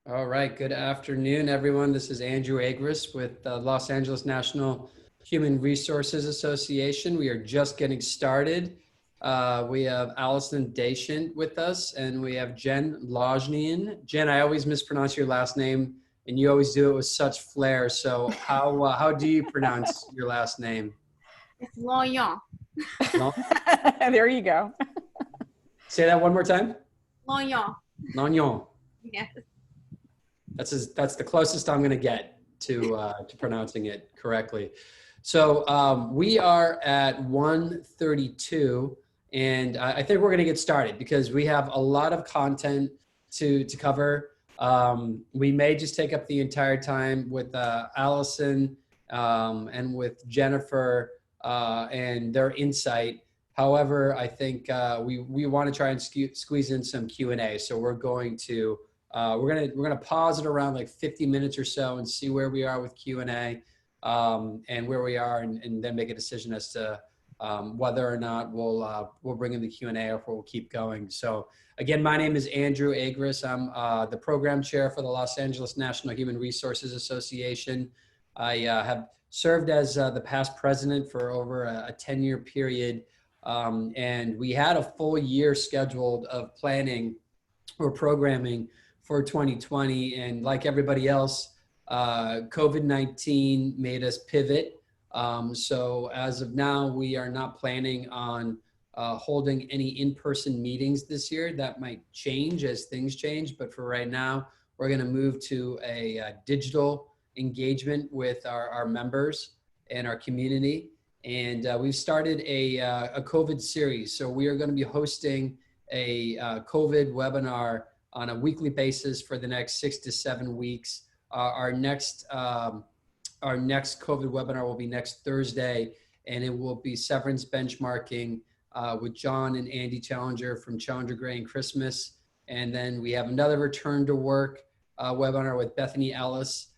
All right. Good afternoon, everyone. This is Andrew Agris with the Los Angeles National Human Resources Association. We are just getting started. We have Alyson Daichendt with us, and we have Jen Longnion. Jen, I always mispronounce your last name, and you always do it with such flair. So how do you pronounce your last name? It's Longnion. There you go. Say that one more time. Longnion. Longnion. Yes. That's the closest I'm going to get to pronouncing it correctly. So we are at 1:32, and I think we're going to get started because we have a lot of content to cover. We may just take up the entire time with Alyson and with Jennifer and their insight. However, I think we want to try and squeeze in some Q&A. So we're gonna pause it around like 50 minutes or so and see where we are with Q&A and where we are, and then make a decision as to whether or not we'll bring in the Q&A or if we'll keep going. So again, my name is Andrew Agris. I'm the program chair for the Los Angeles National Human Resources Association. I have served as the past president for over a 10-year period, and we had a full year scheduled of planning or programming for 2020, and like everybody else, COVID-19 made us pivot. So as of now, we are not planning on holding any in-person meetings this year. That might change as things change, but for right now, we're going to move to a digital engagement with our members and our community. And we've started a COVID series. So we are going to be hosting a COVID webinar on a weekly basis for the next 6 to 7 weeks. Our next COVID webinar will be next Thursday, and it will be severance benchmarking with John and Andy Challenger from Challenger Gray and Christmas. And then we have another return to work webinar with Bethany Ellis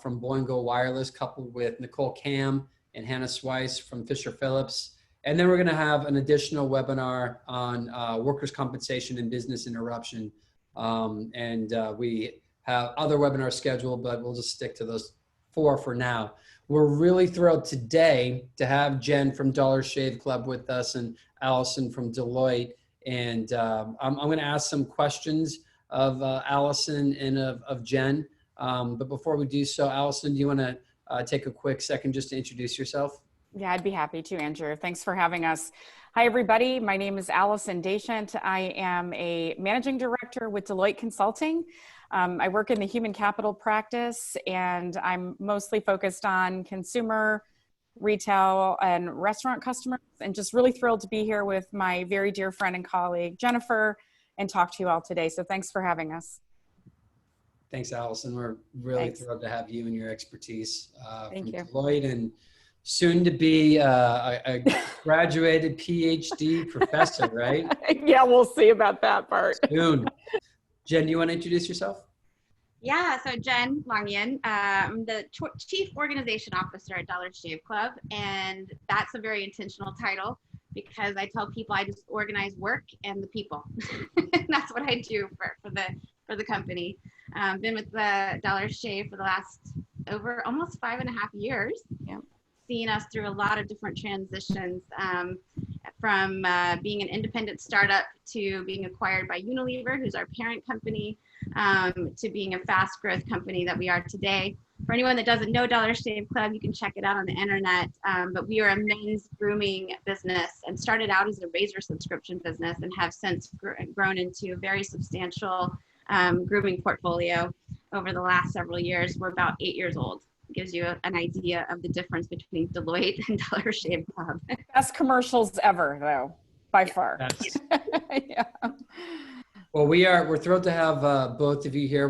from Boingo Wireless, coupled with Nicole Cam and Hannah Swice from Fisher Phillips. And then we're going to have an additional webinar on workers' compensation and business interruption. We have other webinars scheduled, but we'll just stick to those 4 for now. We're really thrilled today to have Jen from Dollar Shave Club with us and Alyson from Deloitte. And I'm going to ask some questions of Alyson and of Jen. But before we do so, Alyson, do you want to take a quick second just to introduce yourself? Yeah, I'd be happy to, Andrew. Thanks for having us. Hi, everybody. My name is Alyson Daichendt. I am a managing director with Deloitte Consulting. I work in the human capital practice, and I'm mostly focused on consumer, retail, and restaurant customers, and just really thrilled to be here with my very dear friend and colleague, Jennifer, and talk to you all today. So thanks for having us. Thanks, Alyson. We're really thrilled to have you and your expertise from Deloitte, and soon to be a graduated PhD professor, right? Yeah, we'll see about that part. Soon. Jen, do you want to introduce yourself? Yeah, so Jen Longnion. I'm the Chief Organization Officer at Dollar Shave Club, and that's a very intentional title because I tell people I just organize work and the people. That's what I do for the company. Been with the Dollar Shave for the last over almost 5.5 years. Yeah. Seen us through a lot of different transitions, from being an independent startup to being acquired by Unilever, who's our parent company, to being a fast growth company that we are today. For anyone that doesn't know Dollar Shave Club, you can check it out on the internet. But we are a men's grooming business and started out as a razor subscription business and have since grown into a very substantial grooming portfolio over the last several years. We're about 8 years old. Gives you an idea of the difference between Deloitte and Dollar Shave Club. Best commercials ever, though, by far. Yeah. Well, we're thrilled to have both of you here.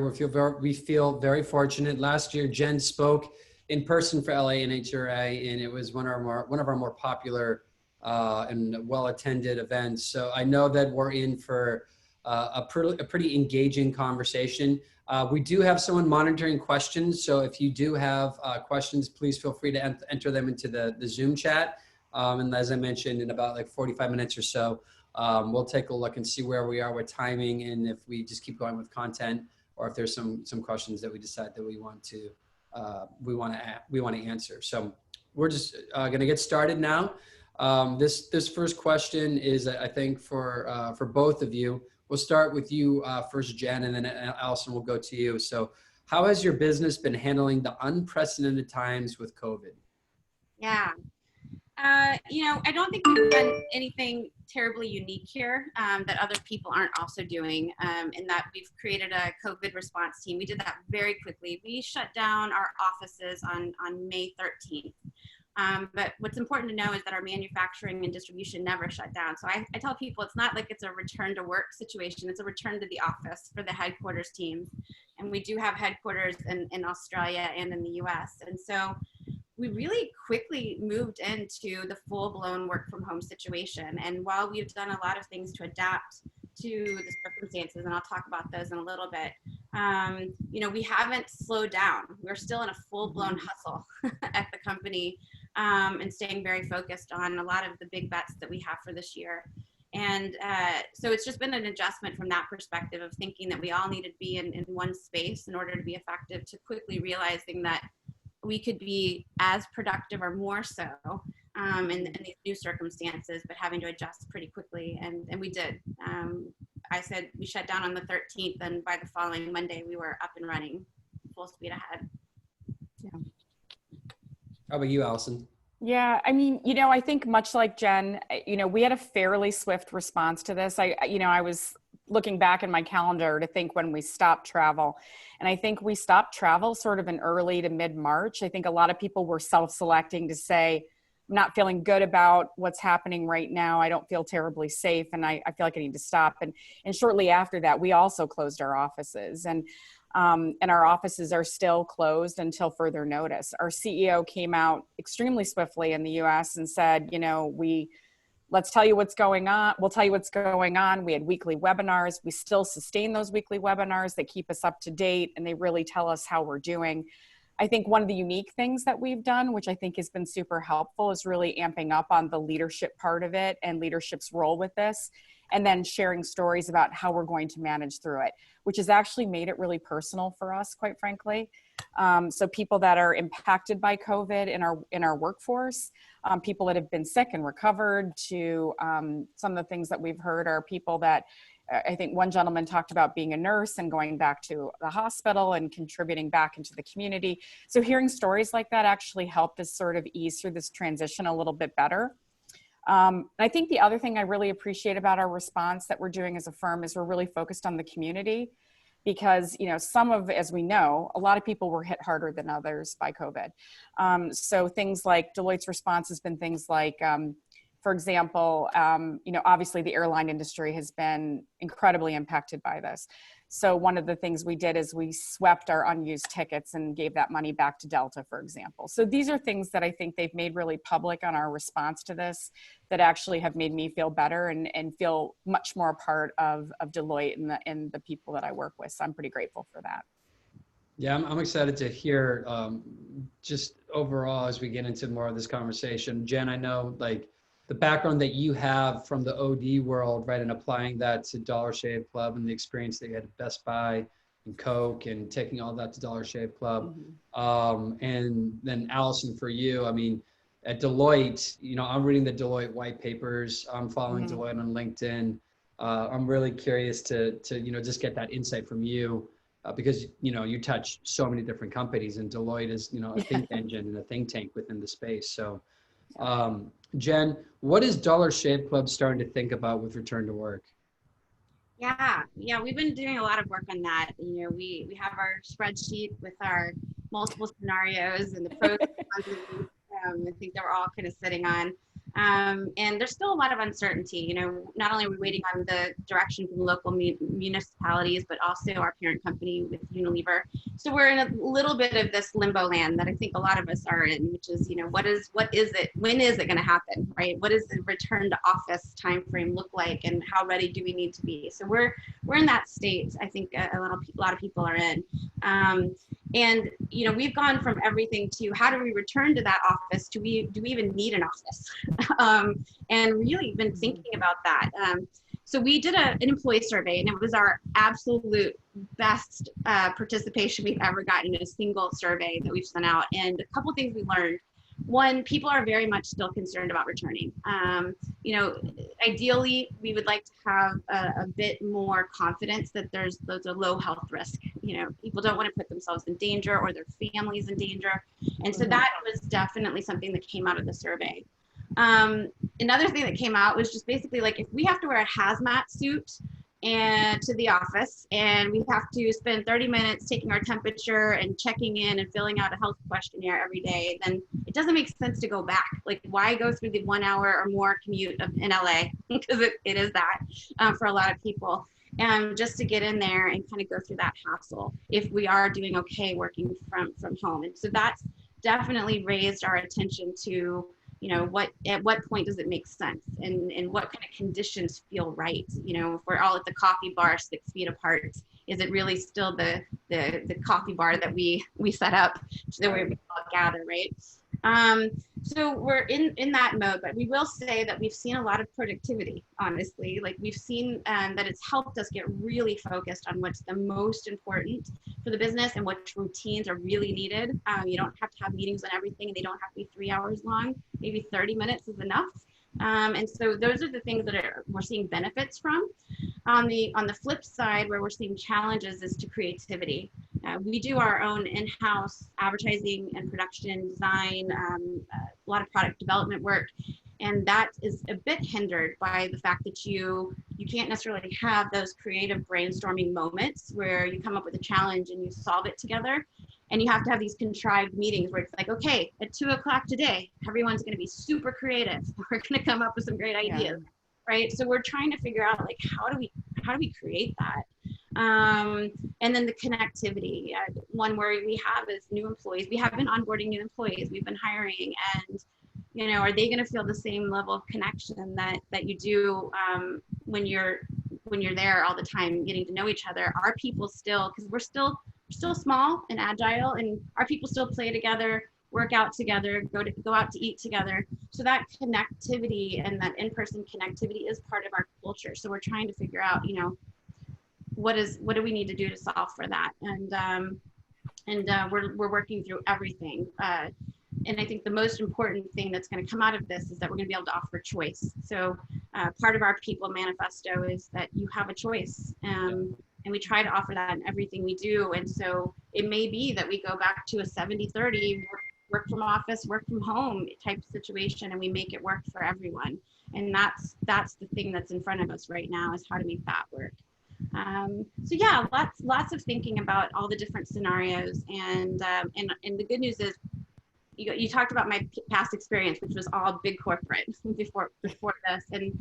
We feel very fortunate. Last year, Jen spoke in person for LA NHRA, and it was one of our more popular and well-attended events. So I know that we're in for a pretty engaging conversation. We do have someone monitoring questions. So if you do have questions, please feel free to enter them into the Zoom chat. And as I mentioned, in about like 45 minutes or so, we'll take a look and see where we are with timing and if we just keep going with content or if there's some questions that we decide that we want to answer. So we're just going to get started now. This first question is, I think, for both of you. We'll start with you first, Jen, and then Alyson will go to you. So how has your business been handling the unprecedented times with COVID? Yeah. I don't think we've done anything terribly unique here that other people aren't also doing, in that we've created a COVID response team. We did that very quickly. We shut down our offices on May 13th. But what's important to know is that our manufacturing and distribution never shut down. So I tell people it's not like it's a return to work situation. It's a return to the office for the headquarters teams. And we do have headquarters in Australia and in the US. And so we really quickly moved into the full-blown work from home situation. And while we've done a lot of things to adapt to the circumstances, and I'll talk about those in a little bit, we haven't slowed down. We're still in a full-blown hustle at the company, and staying very focused on a lot of the big bets that we have for this year. And so it's just been an adjustment from that perspective of thinking that we all needed to be in one space in order to be effective, to quickly realizing that we could be as productive or more so in these new circumstances, but having to adjust pretty quickly. And we did. I said we shut down on the 13th, and by the following Monday, we were up and running full speed ahead. Yeah. How about you, Alyson? Yeah, I mean, I think much like Jen, we had a fairly swift response to this. I was looking back in my calendar to think when we stopped travel. And I think we stopped travel sort of in early to mid-March. I think a lot of people were self-selecting to say, I'm not feeling good about what's happening right now. I don't feel terribly safe, and I feel like I need to stop. And shortly after that, we also closed our offices. And our offices are still closed until further notice. Our CEO came out extremely swiftly in the US and said, let's tell you what's going on. We'll tell you what's going on. We had weekly webinars. We still sustain those weekly webinars. They keep us up to date, and they really tell us how we're doing. I think one of the unique things that we've done, which I think has been super helpful, is really amping up on the leadership part of it and leadership's role with this, and then sharing stories about how we're going to manage through it, which has actually made it really personal for us, quite frankly. So people that are impacted by COVID in our workforce, people that have been sick and recovered, to some of the things that we've heard are people that, I think one gentleman talked about being a nurse and going back to the hospital and contributing back into the community. So hearing stories like that actually helped us sort of ease through this transition a little bit better. I think the other thing I really appreciate about our response that we're doing as a firm is we're really focused on the community, because, as we know, a lot of people were hit harder than others by COVID. So things like Deloitte's response has been things like, for example, obviously the airline industry has been incredibly impacted by this. So one of the things we did is we swept our unused tickets and gave that money back to Delta, for example. So these are things that I think they've made really public on our response to this that actually have made me feel better and feel much more a part of Deloitte and the people that I work with. So I'm pretty grateful for that. Yeah, I'm excited to hear just overall as we get into more of this conversation. Jen, I know the background that you have from the OD world, right, and applying that to Dollar Shave Club and the experience that you had at Best Buy and Coke and taking all that to Dollar Shave Club. Mm-hmm. And then Alyson, for you, I mean, at Deloitte, I'm reading the Deloitte white papers. I'm following mm-hmm. Deloitte on LinkedIn. I'm really curious to just get that insight from you because, you touch so many different companies, and Deloitte is, a think engine and a think tank within the space. So, Jen, what is Dollar Shave Club starting to think about with return to work? Yeah, we've been doing a lot of work on that. We have our spreadsheet with our multiple scenarios and the pros and cons. I think that we're all kind of sitting on. And there's still a lot of uncertainty. Not only are we waiting on the direction from local municipalities, but also our parent company with Unilever. So we're in a little bit of this limbo land that I think a lot of us are in, which is, what is it? When is it going to happen, right? What does the return to office timeframe look like, and how ready do we need to be? So we're in that state. I think a lot of people are in. And we've gone from everything to how do we return to that office? Do we even need an office? And really been thinking about that. So we did an employee survey, and it was our absolute best participation we've ever gotten in a single survey that we've sent out. And a couple things we learned. One, people are very much still concerned about returning. You know, ideally, we would like to have a bit more confidence that there's a low health risk. You know, people don't want to put themselves in danger or their families in danger. And so that was definitely something that came out of the survey. Another thing that came out was just basically like, if we have to wear a hazmat suit and to the office, and we have to spend 30 minutes taking our temperature and checking in and filling out a health questionnaire every day, then it doesn't make sense to go back. Like, why go through the 1 hour or more commute in LA? Because it is that for a lot of people. And just to get in there and kind of go through that hassle if we are doing okay working from home. And so that's definitely raised our attention to, you know, at what point does it make sense, and what kind of conditions feel right? You know, if we're all at the coffee bar 6 feet apart, is it really still the coffee bar that we set up so that we all gather, right? So we're in that mode, but we will say that we've seen a lot of productivity, honestly. Like, we've seen that it's helped us get really focused on what's the most important for the business and which routines are really needed. You don't have to have meetings on everything, and they don't have to be 3 hours long. Maybe 30 minutes is enough. And so those are the things that we're seeing benefits from. On the flip side, where we're seeing challenges is to creativity. We do our own in-house advertising and production design, a lot of product development work, and that is a bit hindered by the fact that you can't necessarily have those creative brainstorming moments where you come up with a challenge and you solve it together. And you have to have these contrived meetings where it's like, okay, at 2 o'clock today, everyone's going to be super creative. We're going to come up with some great ideas, right? So we're trying to figure out, like, how do we create that? And then the connectivity. One worry we have is new employees. We have been onboarding new employees. We've been hiring, and you know, are they going to feel the same level of connection that you do when you're there all the time, getting to know each other? Are people still, because we're still small and agile, and our people still play together, work out together, go out to eat together. So that connectivity and that in-person connectivity is part of our culture. So we're trying to figure out, you know, what do we need to do to solve for that? And we're working through everything. And I think the most important thing that's going to come out of this is that we're going to be able to offer choice. So part of our people manifesto is that you have a choice. And we try to offer that in everything we do. And so it may be that we go back to a 70-30 work from office, work from home type of situation, and we make it work for everyone. And that's the thing that's in front of us right now, is how to make that work. So yeah, lots of thinking about all the different scenarios. And the good news is, you talked about my past experience, which was all big corporate before this. And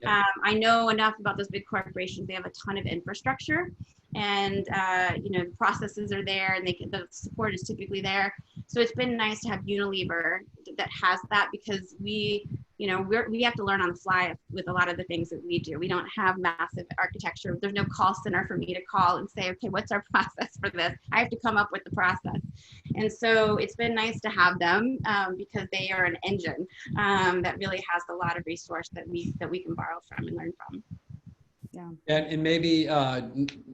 I know enough about those big corporations. They have a ton of infrastructure, and you know, the processes are there, and the support is typically there. So it's been nice to have Unilever that has that, because we have to learn on the fly with a lot of the things that we do. We don't have massive architecture. There's no call center for me to call and say, okay, what's our process for this? I have to come up with the process. And so it's been nice to have them because they are an engine that really has a lot of resource that we can borrow from and learn from. Yeah. And maybe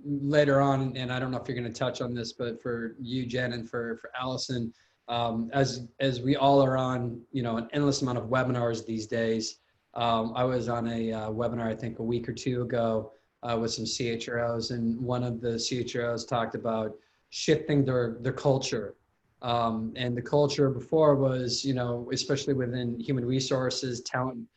later on, and I don't know if you're going to touch on this, but for you, Jen, and for Alyson, as we all are on, you know, an endless amount of webinars these days. I was on a webinar, I think a week or two ago, with some CHROs, and one of the CHROs talked about shifting their culture. And the culture before was, you know, especially within human resources, talent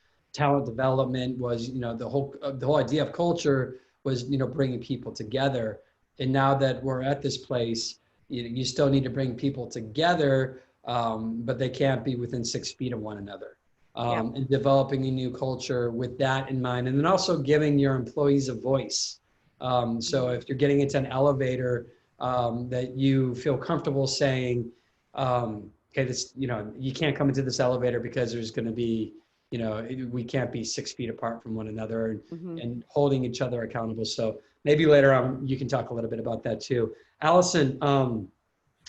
development was, you know, the whole idea of culture was, you know, bringing people together. And now that we're at this place, you still need to bring people together, but they can't be within 6 feet of one another. And developing a new culture with that in mind, and then also giving your employees a voice. So if you're getting into an elevator, that you feel comfortable saying, okay, this, you know, you can't come into this elevator because there's going to be, you know, we can't be 6 feet apart from one another, and holding each other accountable. So maybe later on you can talk a little bit about that too. Alyson,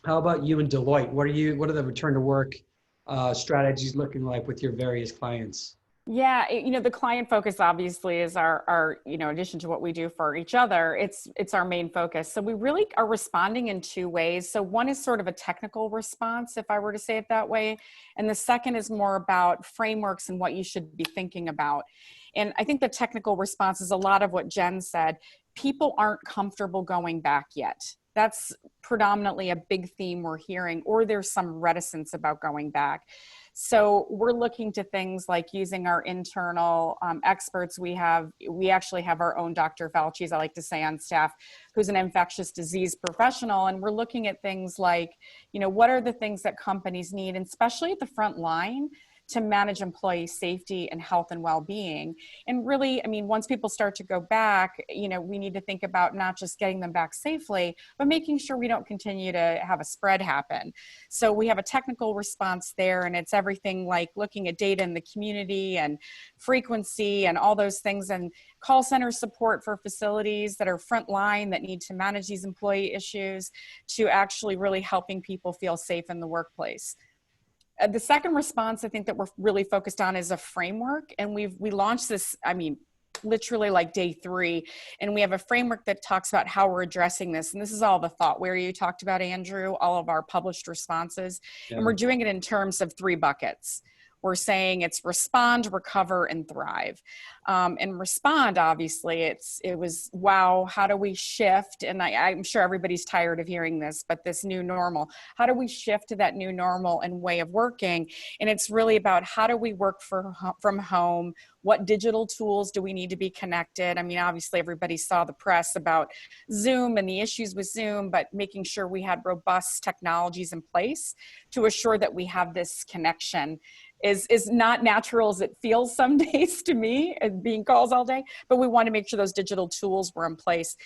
how about you and Deloitte? What are the return to work strategies looking like with your various clients? Yeah, the client focus obviously is our, in addition to what we do for each other, it's our main focus. So we really are responding in two ways. So one is sort of a technical response, if I were to say it that way. And the second is more about frameworks and what you should be thinking about. And I think the technical response is a lot of what Jen said. People aren't comfortable going back yet. That's predominantly a big theme we're hearing, or there's some reticence about going back. So we're looking to things like using our internal experts. We actually have our own Dr. Fauci's, I like to say, on staff, who's an infectious disease professional. And we're looking at things like, what are the things that companies need, and especially at the front line, to manage employee safety and health and well-being. And really, once people start to go back, we need to think about not just getting them back safely, but making sure we don't continue to have a spread happen. So we have a technical response there, and it's everything like looking at data in the community and frequency and all those things, and call center support for facilities that are frontline that need to manage these employee issues, to actually really helping people feel safe in the workplace. The second response I think that we're really focused on is a framework. And we launched this, literally like day 3. And we have a framework that talks about how we're addressing this. And this is all the thought where you talked about, Andrew, all of our published responses. Yeah. And we're doing it in terms of 3 buckets. We're saying it's respond, recover, and thrive. And respond, obviously, it was, wow, how do we shift? And I'm sure everybody's tired of hearing this, but this new normal, how do we shift to that new normal and way of working? And it's really about how do we work from home? What digital tools do we need to be connected? Obviously, everybody saw the press about Zoom and the issues with Zoom, but making sure we had robust technologies in place to assure that we have this connection is not natural as it feels some days to me, being calls all day, but we want to make sure those digital tools were in place.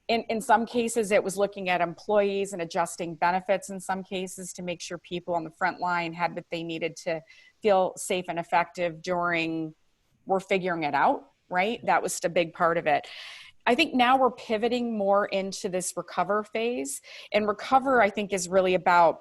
In some cases, it was looking at employees and adjusting benefits in some cases to make sure people on the front line had what they needed to feel safe and effective during, we're figuring it out, right? That was a big part of it. I think now we're pivoting more into this recover phase. And recover, I think, is really about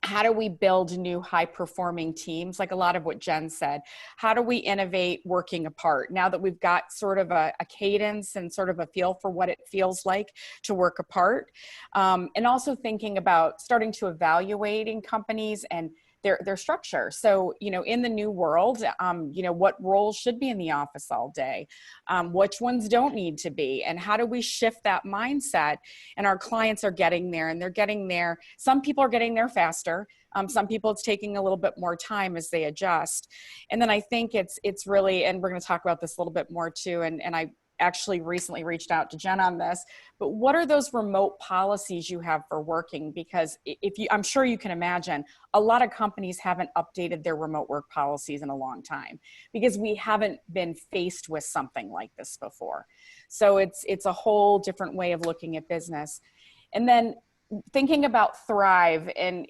how do we build new high-performing teams, like a lot of what Jen said? How do we innovate working apart now that we've got sort of a cadence and sort of a feel for what it feels like to work apart? And also thinking about starting to evaluating companies and their structure. So, in the new world, what roles should be in the office all day? Which ones don't need to be? And how do we shift that mindset? And our clients are getting there, and they're getting there. Some people are getting there faster. Some people it's taking a little bit more time as they adjust. And then I think it's really, and we're going to talk about this a little bit more too, and I actually recently reached out to Jen on this, but what are those remote policies you have for working? Because I'm sure you can imagine, a lot of companies haven't updated their remote work policies in a long time because we haven't been faced with something like this before. So it's a whole different way of looking at business. And then thinking about Thrive, and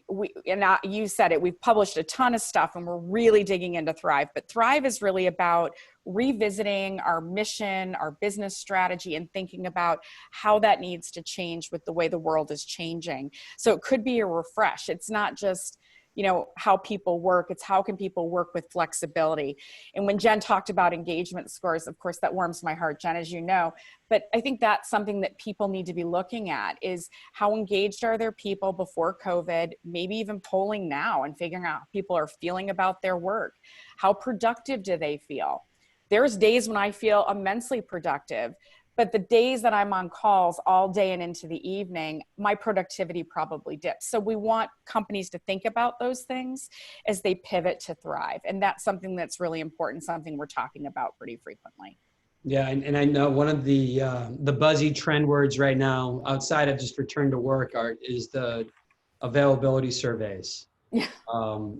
you said it, we've published a ton of stuff and we're really digging into Thrive, but Thrive is really about revisiting our mission, our business strategy, and thinking about how that needs to change with the way the world is changing. So it could be a refresh. It's not just how people work, it's how can people work with flexibility. And when Jen talked about engagement scores, of course, that warms my heart, Jen, as you know, but I think that's something that people need to be looking at, is how engaged are their people before COVID, maybe even polling now and figuring out how people are feeling about their work. How productive do they feel? There's days when I feel immensely productive, but the days that I'm on calls all day and into the evening, my productivity probably dips. So we want companies to think about those things as they pivot to Thrive. And that's something that's really important, something we're talking about pretty frequently. Yeah, and I know one of the buzzy trend words right now, outside of just return to work, is the availability surveys. Yeah.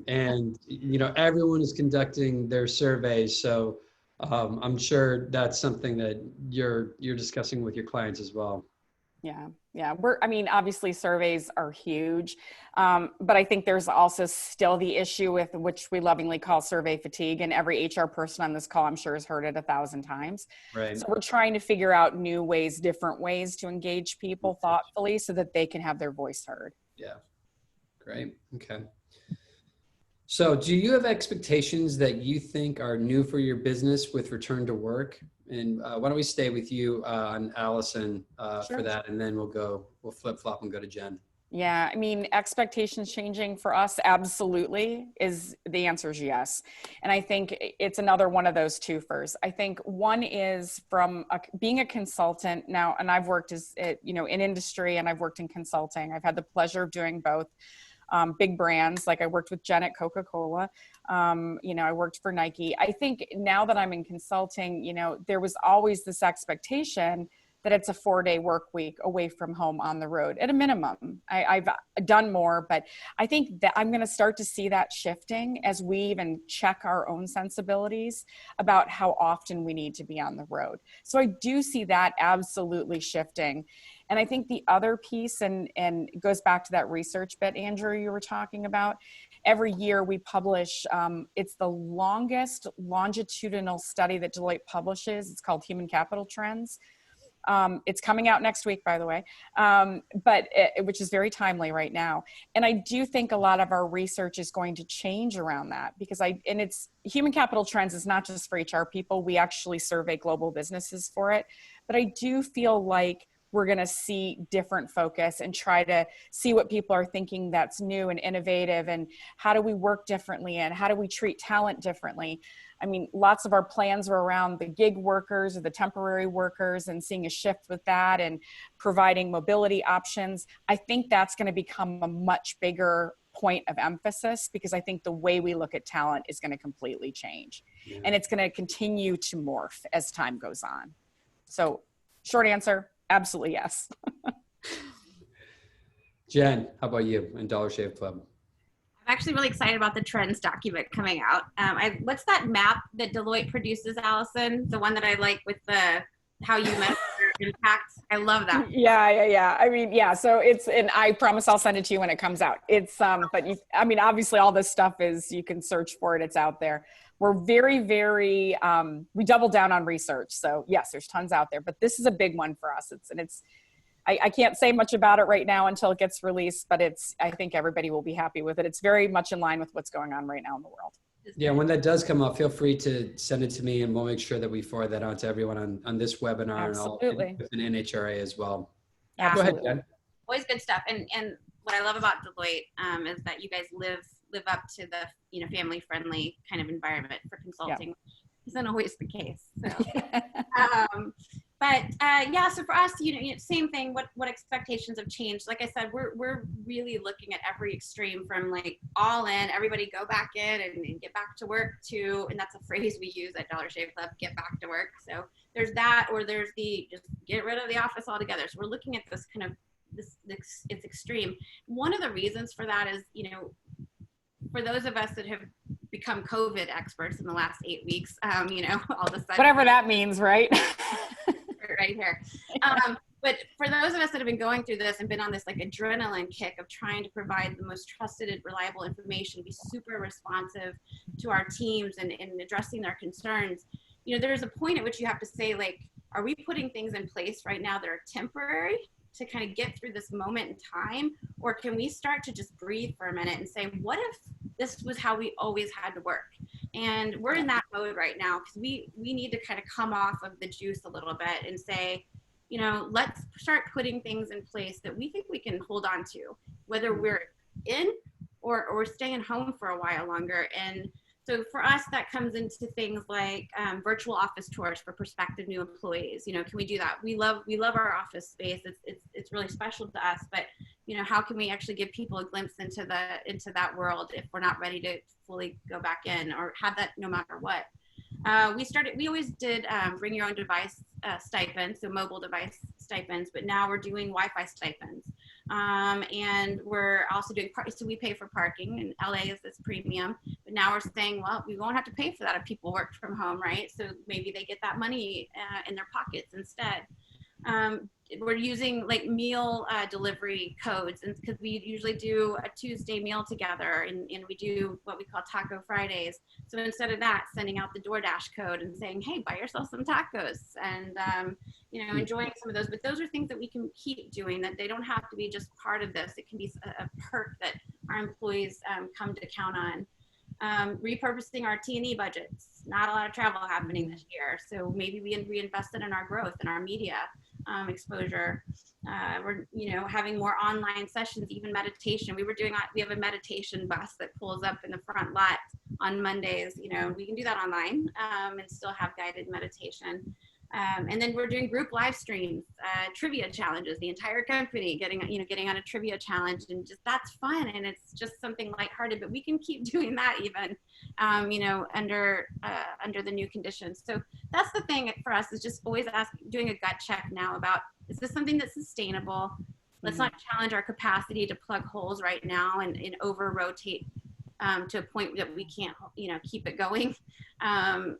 And everyone is conducting their surveys, so I'm sure that's something that you're discussing with your clients as well. Yeah. Obviously surveys are huge, but I think there's also still the issue with, which we lovingly call survey fatigue, and every HR person on this call, I'm sure, has heard it 1,000 times. Right. So we're trying to figure out new ways, different ways to engage people thoughtfully so that they can have their voice heard. Yeah. Great. Okay. So do you have expectations that you think are new for your business with return to work? And why don't we stay with you on Alyson for Sure. that, and then we'll flip flop and go to Jen. Yeah, I mean, expectations changing for us, absolutely, is the answer is yes. And I think it's another one of those twofers. I think one is from being a consultant now, and I've worked in industry and I've worked in consulting. I've had the pleasure of doing both. Big brands, like I worked with Jen at Coca-Cola. I worked for Nike. I think now that I'm in consulting, there was always this expectation that it's a 4-day work week away from home on the road at a minimum. I've done more, but I think that I'm going to start to see that shifting as we even check our own sensibilities about how often we need to be on the road. So I do see that absolutely shifting. And I think the other piece, and it goes back to that research bit, Andrew, you were talking about, every year we publish, it's the longest longitudinal study that Deloitte publishes. It's called Human Capital Trends. It's coming out next week, by the way, which is very timely right now. And I do think a lot of our research is going to change around that because it's Human Capital Trends is not just for HR people. We actually survey global businesses for it. But I do feel like we're going to see different focus and try to see what people are thinking that's new and innovative, and how do we work differently, and how do we treat talent differently. I mean, lots of our plans are around the gig workers or the temporary workers and seeing a shift with that and providing mobility options. I think that's going to become a much bigger point of emphasis because I think the way we look at talent is going to completely change. Yeah. And it's going to continue to morph as time goes on. So short answer, absolutely yes. Jen, how about you and Dollar Shave Club? I'm actually really excited about the trends document coming out. What's that map that Deloitte produces, Alyson? The one that I like with how you measure impact. I love that. Yeah. I mean, yeah. So and I promise I'll send it to you when it comes out. Obviously all this stuff you can search for it. It's out there. We're very, very, we double down on research. So yes, there's tons out there, but this is a big one for us. I can't say much about it right now until it gets released, but I think everybody will be happy with it. It's very much in line with what's going on right now in the world. Yeah, when that does come up, feel free to send it to me and we'll make sure that we forward that on to everyone on this webinar. Absolutely. And with an NHRA as well. Absolutely. Go ahead, Jen. Always good stuff. And what I love about Deloitte is that you guys live up to the family friendly kind of environment for consulting. Yeah. Isn't always the case. So. So for us, same thing. What expectations have changed? Like I said, we're really looking at every extreme from like all in, everybody go back in and get back to work to, and that's a phrase we use at Dollar Shave Club, get back to work. So there's that, or there's the just get rid of the office altogether. So we're looking at this kind of it's extreme. One of the reasons for that is, for those of us that have become COVID experts in the last 8 weeks, all of a sudden. Whatever that means, right? Right here. But for those of us that have been going through this and been on this like adrenaline kick of trying to provide the most trusted and reliable information, be super responsive to our teams and addressing their concerns, there's a point at which you have to say, like, are we putting things in place right now that are temporary to kind of get through this moment in time? Or can we start to just breathe for a minute and say, what if this was how we always had to work? And we're in that mode right now because we need to kind of come off of the juice a little bit and say, let's start putting things in place that we think we can hold on to, whether we're in or staying home for a while longer. And so for us, that comes into things like virtual office tours for prospective new employees. Can we do that? We love our office space. It's really special to us. But how can we actually give people a glimpse into that world if we're not ready to fully go back in or have that no matter what? We always did bring your own device stipends, so mobile device stipends, but now we're doing Wi-Fi stipends. And we're also doing, so we pay for parking, and LA is this premium, but now we're saying, well, we won't have to pay for that if people work from home, right? So maybe they get that money in their pockets instead. We're using like meal delivery codes, and because we usually do a Tuesday meal together, and we do what we call Taco Fridays. So instead of that, sending out the DoorDash code and saying, hey, buy yourself some tacos, and enjoying some of those. But those are things that we can keep doing, that they don't have to be just part of this. It can be a perk that our employees come to count on. repurposing our T&E budgets. Not a lot of travel happening this year, so maybe we reinvested in our growth and our media exposure. We're, having more online sessions, even meditation. We have a meditation bus that pulls up in the front lot on Mondays. We can do that online and still have guided meditation. And then we're doing group live streams, trivia challenges, the entire company getting on a trivia challenge, and just that's fun. And it's just something lighthearted, but we can keep doing that even, under the new conditions. So that's the thing for us, is just always doing a gut check now about, is this something that's sustainable? Let's not challenge our capacity to plug holes right now and over rotate to a point that we can't, keep it going. And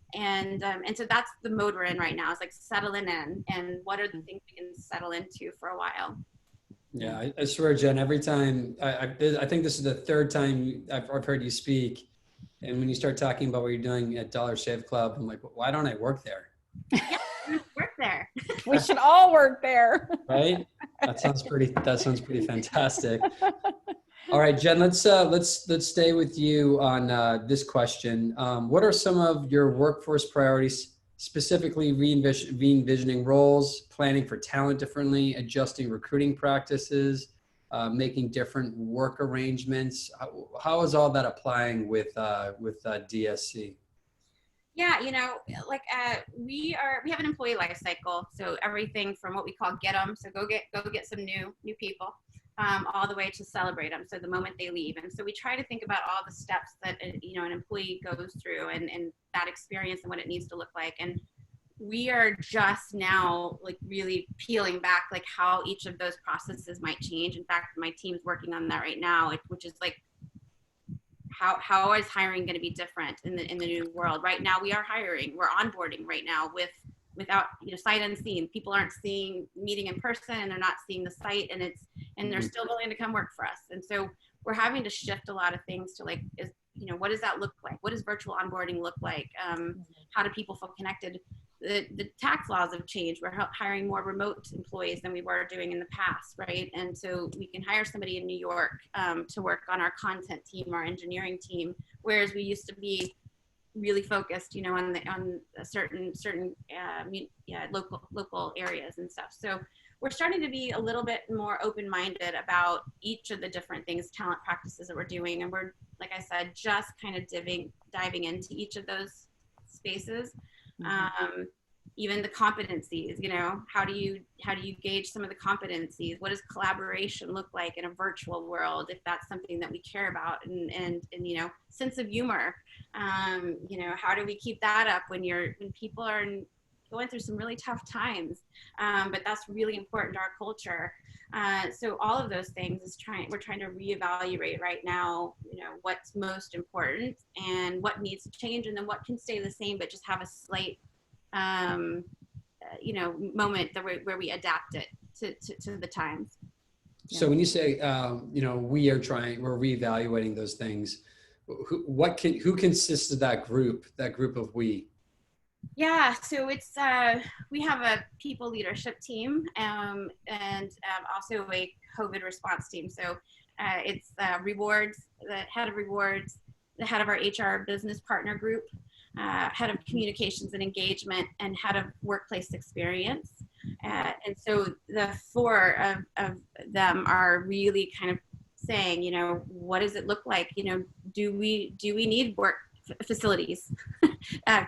so that's the mode we're in right now. It's like settling in, and what are the things we can settle into for a while. Yeah, I swear, Jen, every time, I think this is the third time I've heard you speak. And when you start talking about what you're doing at Dollar Shave Club, I'm like, why don't I work there? Yeah, work there. We should all work there. Right? That sounds pretty fantastic. All right, Jen, let's stay with you on this question. What are some of your workforce priorities, specifically re-envisioning roles, planning for talent differently, adjusting recruiting practices, making different work arrangements? How is all that applying with DSC? Yeah, we have an employee life cycle. So everything from what we call get them, so go get some new people, all the way to celebrate them. So the moment they leave. And so we try to think about all the steps that, an employee goes through and that experience and what it needs to look like. And we are just now really peeling back how each of those processes might change. In fact, my team's working on that right now, which is how is hiring going to be different in the new world? Right now, we are hiring. We're onboarding right now without sight unseen. People aren't meeting in person, and they're not seeing the site, and they're still willing to come work for us. And so we're having to shift a lot of things to what does that look like? What does virtual onboarding look like? How do people feel connected? The tax laws have changed. We're hiring more remote employees than we were doing in the past, right? And so we can hire somebody in New York to work on our content team, our engineering team, whereas we used to be really focused, on certain local areas and stuff. So we're starting to be a little bit more open-minded about each of the different things, talent practices that we're doing, and we're, like I said, just kind of diving into each of those spaces. Even the competencies, how do you gauge some of the competencies? What does collaboration look like in a virtual world, if that's something that we care about? And sense of humor, how do we keep that up when people are going through some really tough times? But that's really important to our culture. So all of those things we're trying to reevaluate right now, what's most important and what needs to change, and then what can stay the same, but just have a slight, moment where we adapt it to the times. So when you say, we're reevaluating those things, who consists of that group of we? Yeah, so it's we have a people leadership team and also a COVID response team. So it's rewards, the head of rewards, the head of our HR business partner group, head of communications and engagement, and head of workplace experience. And so the four of them are really kind of saying, what does it look like? Do we need work facilities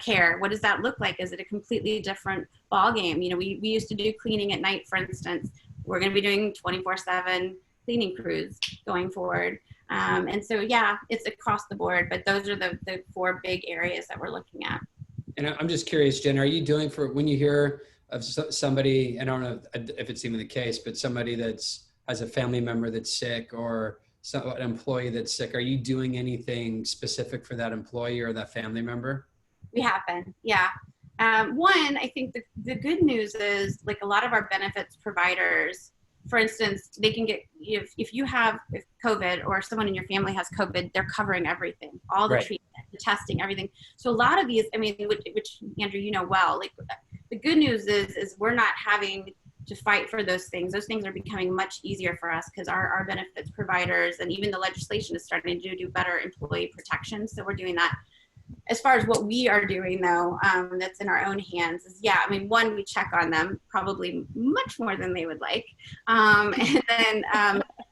care? What does that look like? Is it a completely different ballgame? We used to do cleaning at night, for instance. We're going to be doing 24/7 cleaning crews going forward. And so, yeah, it's across the board, but those are the four big areas that we're looking at. And I'm just curious, Jen, are you doing when you hear of somebody, I don't know if it's even the case, but somebody has a family member that's sick, or an employee that's sick, are you doing anything specific for that employee or that family member? We have been, yeah. One, I think the good news is a lot of our benefits providers, for instance, they can get, if COVID or someone in your family has COVID, they're covering everything, all the right. treatment, the testing, everything. So a lot of these, which Andrew, well, the good news is we're not having fight for those things. Those things are becoming much easier for us because our benefits providers and even the legislation is starting to do better employee protection. So we're doing that. As far as what we are doing, though, that's in our own hands is, yeah, I mean, one, we check on them probably much more than they would like. And then,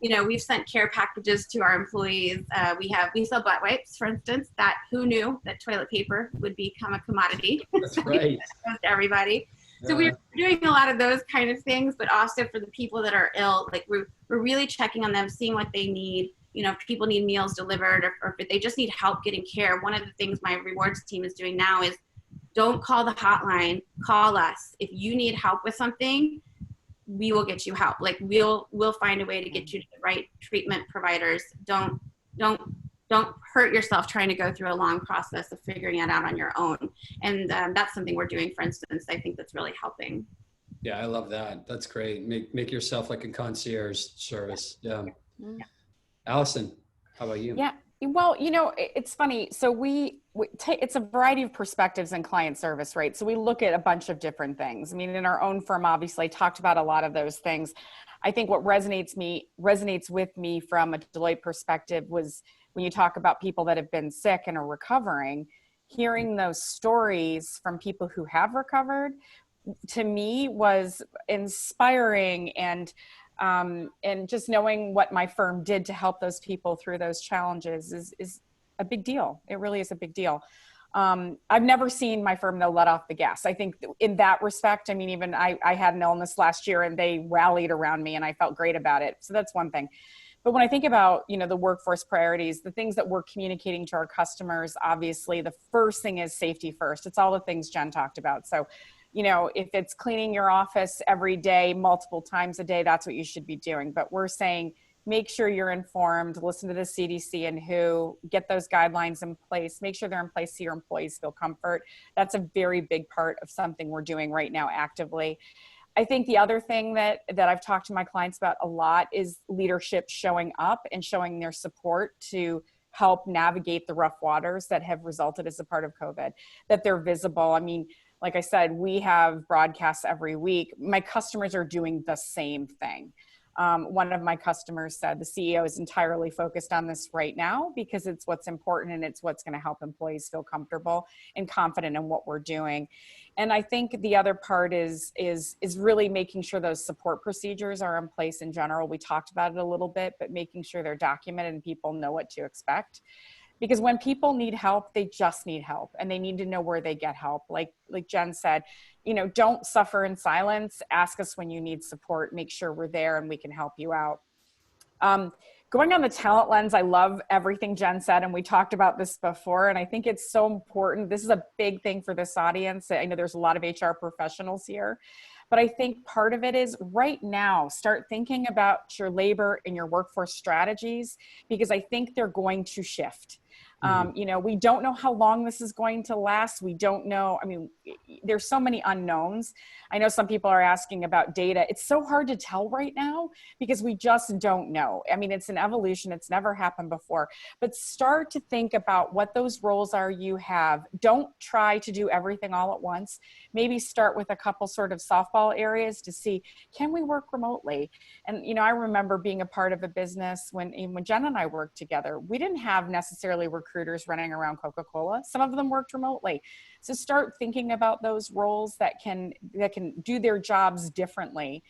you know, we've sent care packages to our employees. We sell butt wipes, for instance, that who knew that toilet paper would become a commodity. That's right. To everybody. So we're doing a lot of those kind of things, but also for the people that are ill, like we're really checking on them, seeing what they need. You know, if people need meals delivered or if they just need help getting care. One of the things my rewards team is doing now is don't call the hotline, call us. If you need help with something, we will get you help. Like we'll find a way to get you to the right treatment providers. Don't hurt yourself trying to go through a long process of figuring it out on your own. And that's something we're doing, for instance, I think that's really helping. Yeah, I love that. That's great. Make yourself like a concierge service. Yeah. Alyson, how about you? Yeah, well, you know, it's funny. So we take, it's a variety of perspectives in client service, right? So we look at a bunch of different things. I mean, in our own firm, obviously, I talked about a lot of those things. I think what resonates with me from a Deloitte perspective was when you talk about people that have been sick and are recovering, hearing those stories from people who have recovered, to me was inspiring, and just knowing what my firm did to help those people through those challenges is a big deal. It really is a big deal. I've never seen my firm, though, let off the gas. I think in that respect, I mean, even I had an illness last year and they rallied around me and I felt great about it. So that's one thing. But when I think about, you know, the workforce priorities, the things that we're communicating to our customers, obviously the first thing is safety first. It's all the things Jen talked about. So, you know, if it's cleaning your office every day, multiple times a day, that's what you should be doing. But we're saying, make sure you're informed, listen to the CDC and WHO, get those guidelines in place, make sure they're in place so your employees feel comfort. That's a very big part of something we're doing right now actively. I think the other thing that I've talked to my clients about a lot is leadership showing up and showing their support to help navigate the rough waters that have resulted as a part of COVID, that they're visible. I mean, like I said, we have broadcasts every week. My customers are doing the same thing. One of my customers said the CEO is entirely focused on this right now because it's what's important and it's what's going to help employees feel comfortable and confident in what we're doing. And I think the other part is really making sure those support procedures are in place in general. We talked about it a little bit, but making sure they're documented and people know what to expect. Because when people need help, they just need help and they need to know where they get help. Like Jen said, you know, don't suffer in silence. Ask us when you need support. Make sure we're there and we can help you out. Going on the talent lens, I love everything Jen said, and we talked about this before, and I think it's so important. This is a big thing for this audience. I know there's a lot of HR professionals here, but I think part of it is right now, start thinking about your labor and your workforce strategies, because I think they're going to shift. You know, we don't know how long this is going to last. We don't know. I mean, there's so many unknowns. I know some people are asking about data. It's so hard to tell right now because we just don't know. I mean, it's an evolution. It's never happened before. But start to think about what those roles are you have. Don't try to do everything all at once. Maybe start with a couple sort of softball areas to see, can we work remotely? And, you know, I remember being a part of a business when Jen and I worked together. We didn't have necessarily recruiters running around Coca-Cola. Some of them worked remotely. So start thinking about those roles that can do their jobs differently.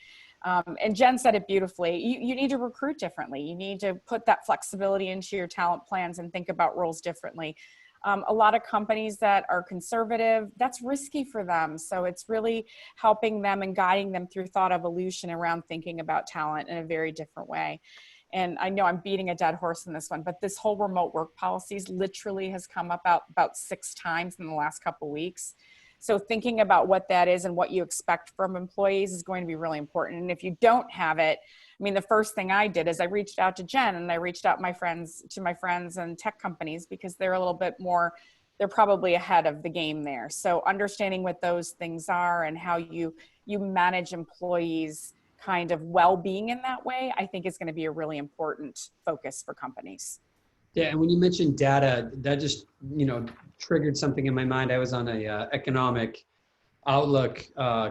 And Jen said it beautifully. You need to recruit differently. You need to put that flexibility into your talent plans and think about roles differently. A lot of companies that are conservative, that's risky for them. So it's really helping them and guiding them through thought evolution around thinking about talent in a very different way. And I know I'm beating a dead horse in this one, but this whole remote work policies literally has come up about 6 times in the last couple of weeks. So thinking about what that is and what you expect from employees is going to be really important. And if you don't have it, I mean, the first thing I did is I reached out to Jen and I reached out to my friends and tech companies because they're a little bit more, they're probably ahead of the game there. So understanding what those things are and how you manage employees kind of well-being in that way, I think is going to be a really important focus for companies. Yeah, and when you mentioned data, that just, you know, triggered something in my mind. I was on a economic outlook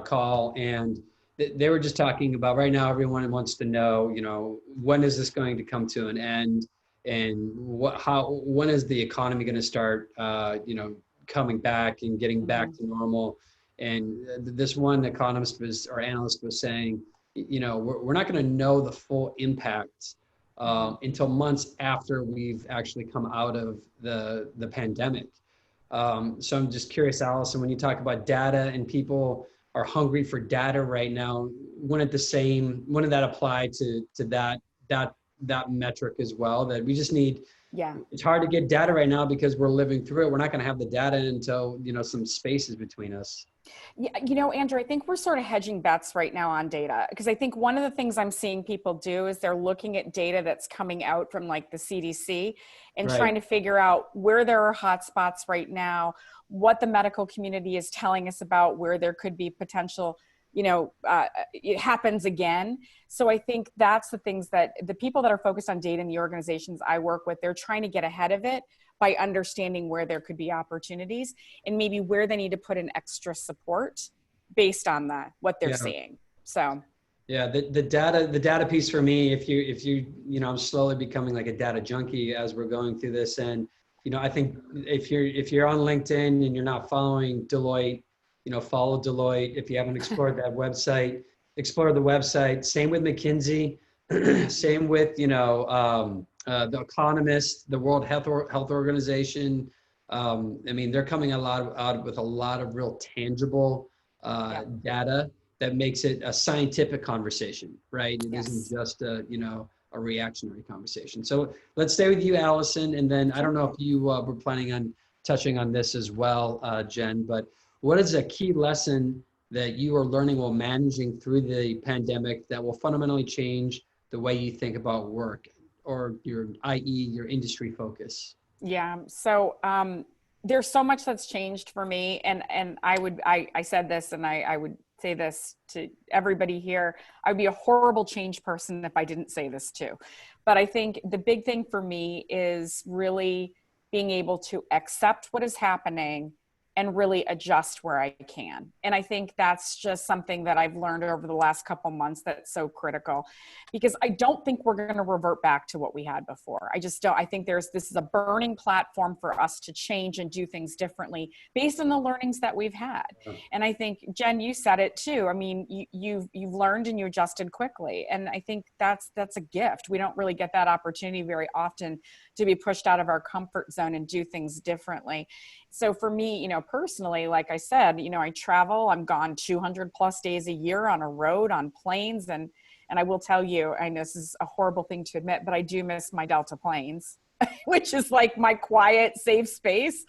call, and they were just talking about right now, everyone wants to know, when is this going to come to an end, and when is the economy going to start, coming back and getting back to normal. And this one economist or analyst was saying, we're not going to know the full impact until months after we've actually come out of the pandemic. So I'm just curious, Alyson, when you talk about data and people are hungry for data right now, wouldn't that apply to that metric as well? That we just need, it's hard to get data right now because we're living through it. We're not going to have the data until, some spaces between us. Yeah, Andrew, I think we're sort of hedging bets right now on data, because I think one of the things I'm seeing people do is they're looking at data that's coming out from like the CDC and trying to figure out where there are hotspots right now, what the medical community is telling us about where there could be potential, it happens again. So I think that's the things that the people that are focused on data in the organizations I work with, they're trying to get ahead of it by understanding where there could be opportunities and maybe where they need to put in extra support based on what they're seeing. So yeah, the data piece for me, if you I'm slowly becoming like a data junkie as we're going through this. And I think if you're on LinkedIn and you're not following Deloitte, follow Deloitte. If you haven't explored that website, explore the website. Same with McKinsey. Same with The Economist, the World Health Organization. They're coming out with a lot of real tangible data that makes it a scientific conversation, right? It isn't just a reactionary conversation. So let's stay with you, Alyson, and then I don't know if you were planning on touching on this as well, Jen, but what is a key lesson that you are learning while managing through the pandemic that will fundamentally change the way you think about work, or i.e. your industry focus? Yeah. So there's so much that's changed for me. And I said this, and I would say this to everybody here. I'd be a horrible change person if I didn't say this too. But I think the big thing for me is really being able to accept what is happening and really adjust where I can. And I think that's just something that I've learned over the last couple months that's so critical, because I don't think we're going to revert back to what we had before. I just don't. I think this is a burning platform for us to change and do things differently based on the learnings that we've had. And I think, Jen, you said it too. I mean, you've learned and you adjusted quickly. And I think that's a gift. We don't really get that opportunity very often to be pushed out of our comfort zone and do things differently. So for me, personally, like I said, I travel, I'm gone 200 plus days a year on a road, on planes. And I will tell you, I know this is a horrible thing to admit, but I do miss my Delta planes, which is like my quiet, safe space.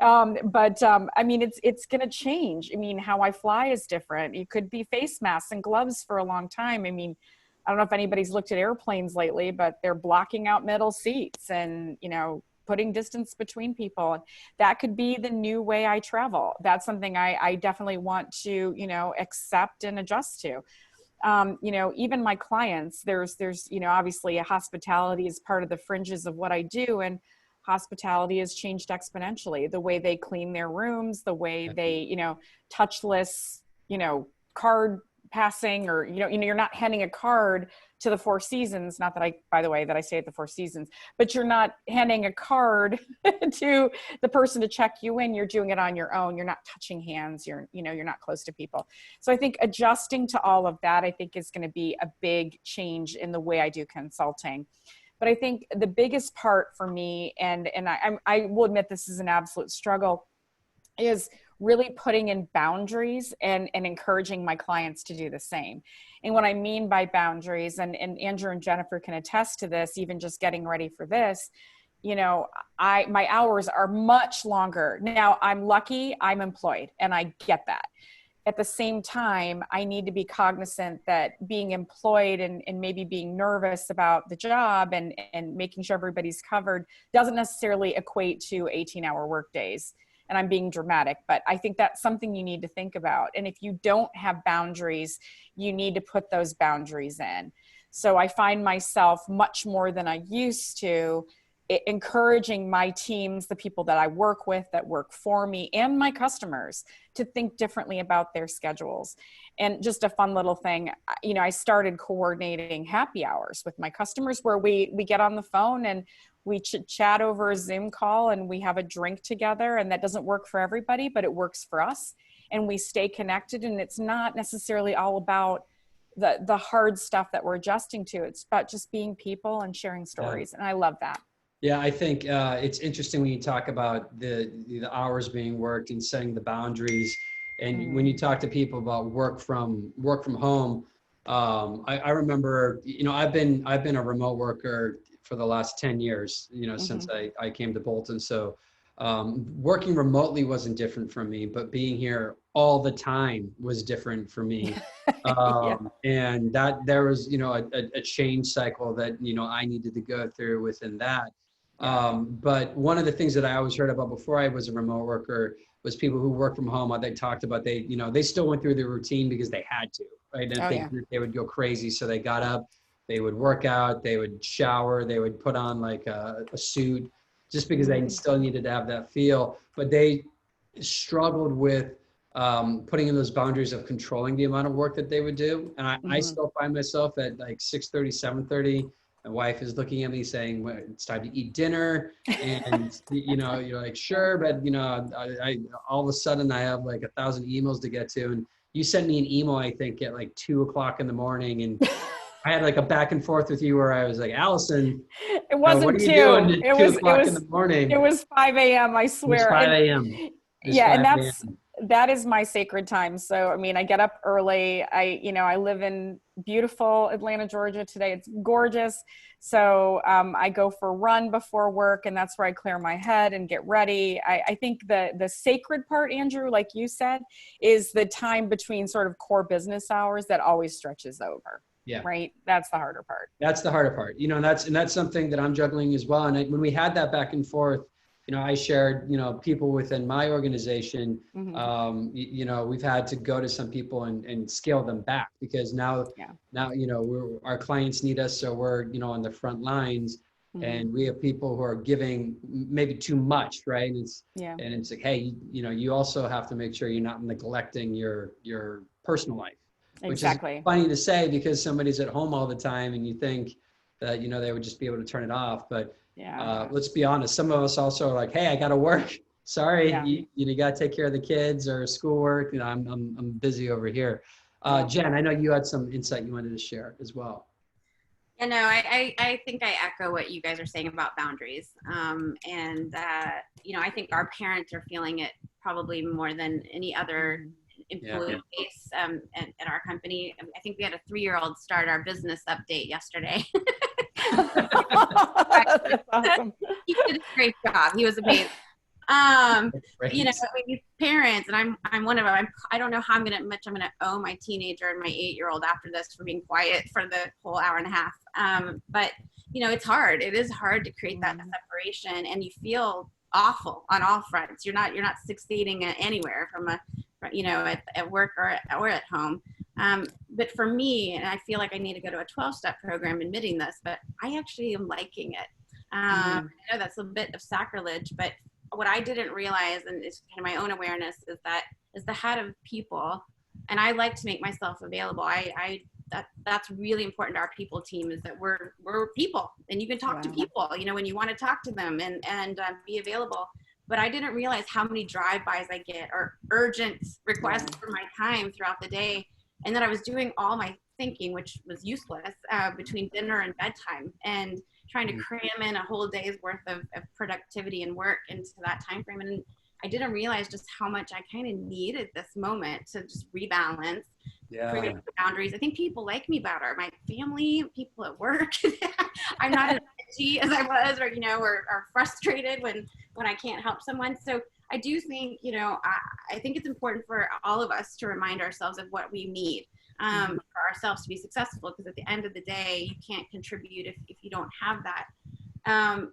It's going to change. How I fly is different. You could be face masks and gloves for a long time. I don't know if anybody's looked at airplanes lately, but they're blocking out middle seats and, putting distance between people. That could be the new way I travel. That's something I definitely want to, accept and adjust to. Even my clients, there's, obviously hospitality is part of the fringes of what I do. And hospitality has changed exponentially. The way they clean their rooms, the way they, touchless, card passing, or, you're not handing a card to the Four Seasons. Not that I stay at the Four Seasons, but you're not handing a card to the person to check you in. You're doing it on your own. You're not touching hands. You're not close to people. So I think adjusting to all of that, I think is going to be a big change in the way I do consulting. But I think the biggest part for me, and I will admit this is an absolute struggle, is really putting in boundaries and encouraging my clients to do the same. And what I mean by boundaries, and Andrew and Jennifer can attest to this, even just getting ready for this, my hours are much longer. Now, I'm lucky, I'm employed, and I get that. At the same time, I need to be cognizant that being employed and maybe being nervous about the job and making sure everybody's covered doesn't necessarily equate to 18-hour work days. And I'm being dramatic, but I think that's something you need to think about. And if you don't have boundaries, you need to put those boundaries in. So I find myself much more than I used to encouraging my teams, the people that I work with, that work for me, and my customers to think differently about their schedules. And just a fun little thing, I started coordinating happy hours with my customers where we get on the phone and we chat over a Zoom call and we have a drink together, and that doesn't work for everybody, but it works for us. And we stay connected, and it's not necessarily all about the hard stuff that we're adjusting to. It's about just being people and sharing stories. And I love that. Yeah, I think it's interesting when you talk about the hours being worked and setting the boundaries. And when you talk to people about work from home, I remember, I've been a remote worker for the last 10 years, since I came to Bolton. So working remotely wasn't different for me, but being here all the time was different for me. And that there was, a change cycle that, I needed to go through within that. But one of the things that I always heard about before I was a remote worker was people who work from home. They talked about they still went through the routine because they had to, right? And they would go crazy. So they got up, they would work out, they would shower, they would put on like a suit just because they still needed to have that feel. But they struggled with putting in those boundaries of controlling the amount of work that they would do. And I still find myself at like 6:30, 7:30. My wife is looking at me saying, well, it's time to eat dinner. And, you're like, sure. But, I all of a sudden I have like 1,000 emails to get to. And you sent me an email, I think at like 2:00 in the morning. And I had like a back and forth with you where I was like, Alyson, it wasn't what are you doing at 2:00 in the morning? It was 5 a.m. I swear. It was 5 a.m. And that is my sacred time. So, I get up early. I live in beautiful Atlanta, Georgia today. It's gorgeous. So I go for a run before work, and that's where I clear my head and get ready. I think the sacred part, Andrew, like you said, is the time between sort of core business hours that always stretches over. Yeah. Right. That's the harder part. That's the harder part. And that's something that I'm juggling as well. And when we had that back and forth, I shared, people within my organization, we've had to go to some people and scale them back because now, our clients need us. So we're, on the front lines and we have people who are giving maybe too much. Right. And it's like, hey, you also have to make sure you're not neglecting your personal life. Exactly. Which is funny to say because somebody's at home all the time and you think that, they would just be able to turn it off. But let's be honest. Some of us also are like, hey, I got to work. Sorry, you got to take care of the kids or schoolwork. I'm busy over here. Jen, I know you had some insight you wanted to share as well. I think I echo what you guys are saying about boundaries. I think our parents are feeling it probably more than any other employee base at our company. I think we had a 3-year-old start our business update yesterday. That's awesome. He did a great job. He was amazing. These parents, and I'm one of them. I don't know how much I'm gonna owe my teenager and my 8-year-old after this for being quiet for the whole hour and a half. But it's hard. It is hard to create that separation, and you feel awful on all fronts. You're not succeeding anywhere from at work or at home. But for me, and I feel like I need to go to a 12-step program admitting this, but I actually am liking it. I know that's a bit of sacrilege, but what I didn't realize, and it's kind of my own awareness, is that as the head of people, and I like to make myself available. That's really important to our people team, is that we're people, and you can talk to people, when you want to talk to them and be available. But I didn't realize how many drive-bys I get or urgent requests for my time throughout the day. And then I was doing all my thinking, which was useless, between dinner and bedtime, and trying to cram in a whole day's worth of productivity and work into that time frame. And I didn't realize just how much I kind of needed this moment to just rebalance, create boundaries. I think people like me better. My family, people at work. I'm not as edgy as I was, or are frustrated when I can't help someone. So I do think, I think it's important for all of us to remind ourselves of what we need for ourselves to be successful, because at the end of the day, you can't contribute if you don't have that.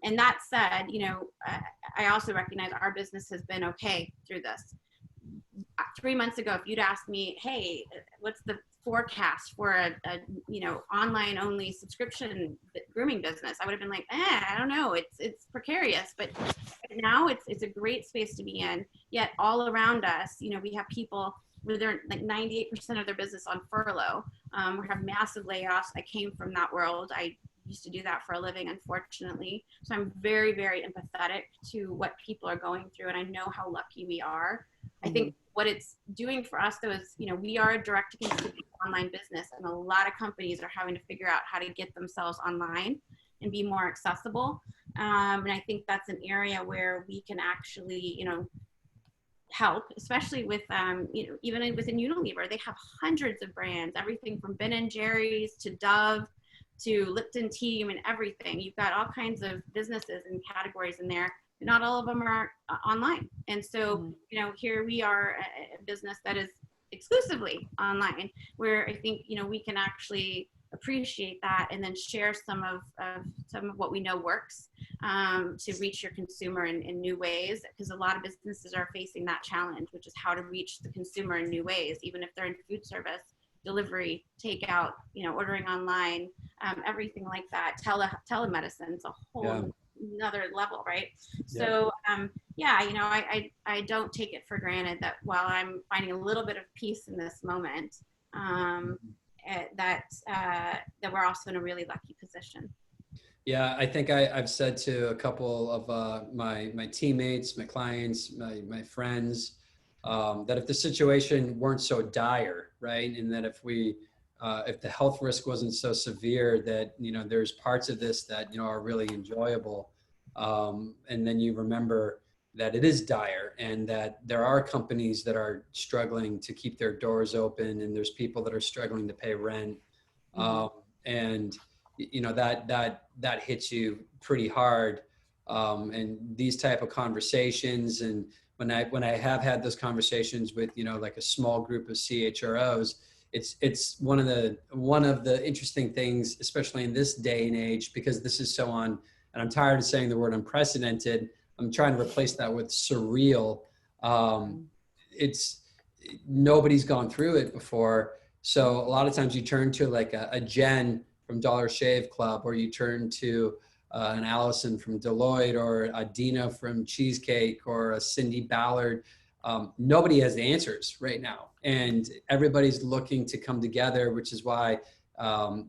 And that said, I also recognize our business has been okay through this. 3 months ago, if you'd asked me, hey, what's the forecast for a online only subscription grooming business, I would have been like, I don't know, it's precarious. But now it's a great space to be in. Yet all around us, we have people where they're like 98% of their business on furlough. We have massive layoffs. I came from that world. I used to do that for a living, unfortunately. So I'm very, very empathetic to what people are going through, and I know how lucky we are. I think what it's doing for us, though, is we are a direct-to-consumer online business, and a lot of companies are having to figure out how to get themselves online and be more accessible. And I think that's an area where we can actually, help, especially with, even within Unilever, they have hundreds of brands, everything from Ben and Jerry's to Dove to Lipton Tea, and everything. You've got all kinds of businesses and categories in there. Not all of them are online. And so, here we are, a business that is exclusively online, where I think, we can actually appreciate that and then share some of what we know works to reach your consumer in new ways, because a lot of businesses are facing that challenge, which is how to reach the consumer in new ways, even if they're in food service, delivery, takeout, ordering online, everything like that. Telemedicine is a whole another level, right? So I don't take it for granted that while I'm finding a little bit of peace in this moment, that we're also in a really lucky position. Yeah, I think I've said to a couple of my teammates, my clients, my friends, that if the situation weren't so dire, right, and that if the health risk wasn't so severe, that there's parts of this that are really enjoyable, and then you remember that it is dire, and that there are companies that are struggling to keep their doors open, and there's people that are struggling to pay rent, and that hits you pretty hard, and these type of conversations, and when I have had those conversations with like a small group of CHROs, it's one of the interesting things, especially in this day and age, because this is so on, and I'm tired of saying the word unprecedented. I'm trying to replace that with surreal. Nobody's gone through it before. So a lot of times you turn to like a Jen from Dollar Shave Club, or you turn to an Alyson from Deloitte, or a Dina from Cheesecake, or a Cindy Ballard. Nobody has the answers right now, and everybody's looking to come together, which is why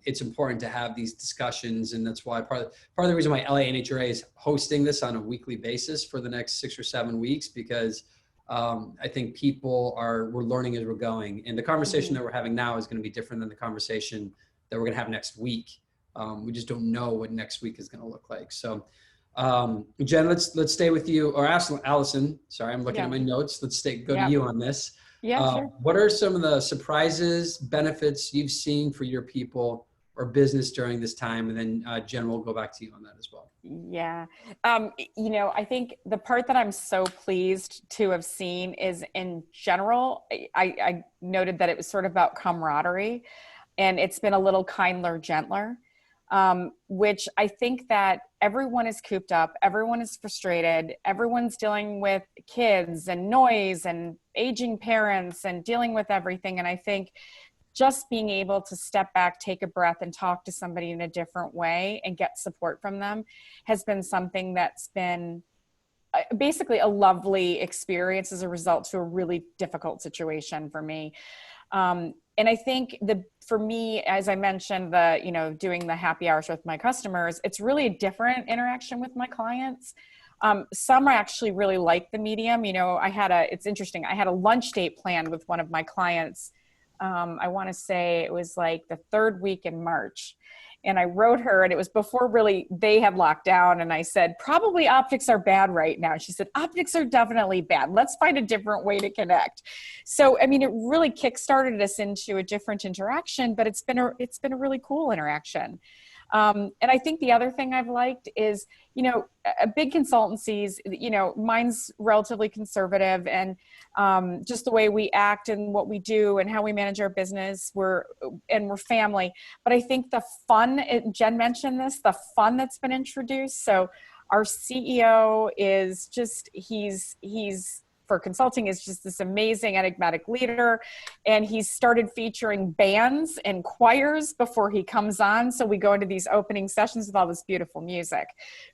it's important to have these discussions. And that's why part of the reason why LA NHRA is hosting this on a weekly basis for the next 6 or 7 weeks, because I think we're learning as we're going. And the conversation that we're having now is going to be different than the conversation that we're going to have next week. We just don't know what next week is going to look like. So Jen, let's stay with you, or Alyson. Sorry, I'm looking at my notes. Let's go to you on this. Yeah, sure. What are some of the surprises, benefits you've seen for your people or business during this time? And then Jen, we'll go back to you on that as well. Yeah. I think the part that I'm so pleased to have seen is, in general, I noted that it was sort of about camaraderie, and it's been a little kinder, gentler. Which I think that everyone is cooped up, everyone is frustrated, everyone's dealing with kids and noise and aging parents and dealing with everything. And I think just being able to step back, take a breath, and talk to somebody in a different way and get support from them has been something that's been basically a lovely experience as a result to a really difficult situation for me. And I think for me, as I mentioned, doing the happy hours with my customers, it's really a different interaction with my clients. Some actually really like the medium. It's interesting. I had a lunch date planned with one of my clients. I want to say it was like the 3rd week in March. And I wrote her, and it was before really they had locked down. And I said, probably optics are bad right now. She said, optics are definitely bad. Let's find a different way to connect. So, I mean, it really kickstarted us into a different interaction, but it's been a really cool interaction. And I think the other thing I've liked is, big consultancies, mine's relatively conservative, and just the way we act and what we do and how we manage our business, we're family. But I think the fun, Jen mentioned this, the fun that's been introduced. So our CEO is just, he's for consulting is just this amazing enigmatic leader. And he's started featuring bands and choirs before he comes on. So we go into these opening sessions with all this beautiful music,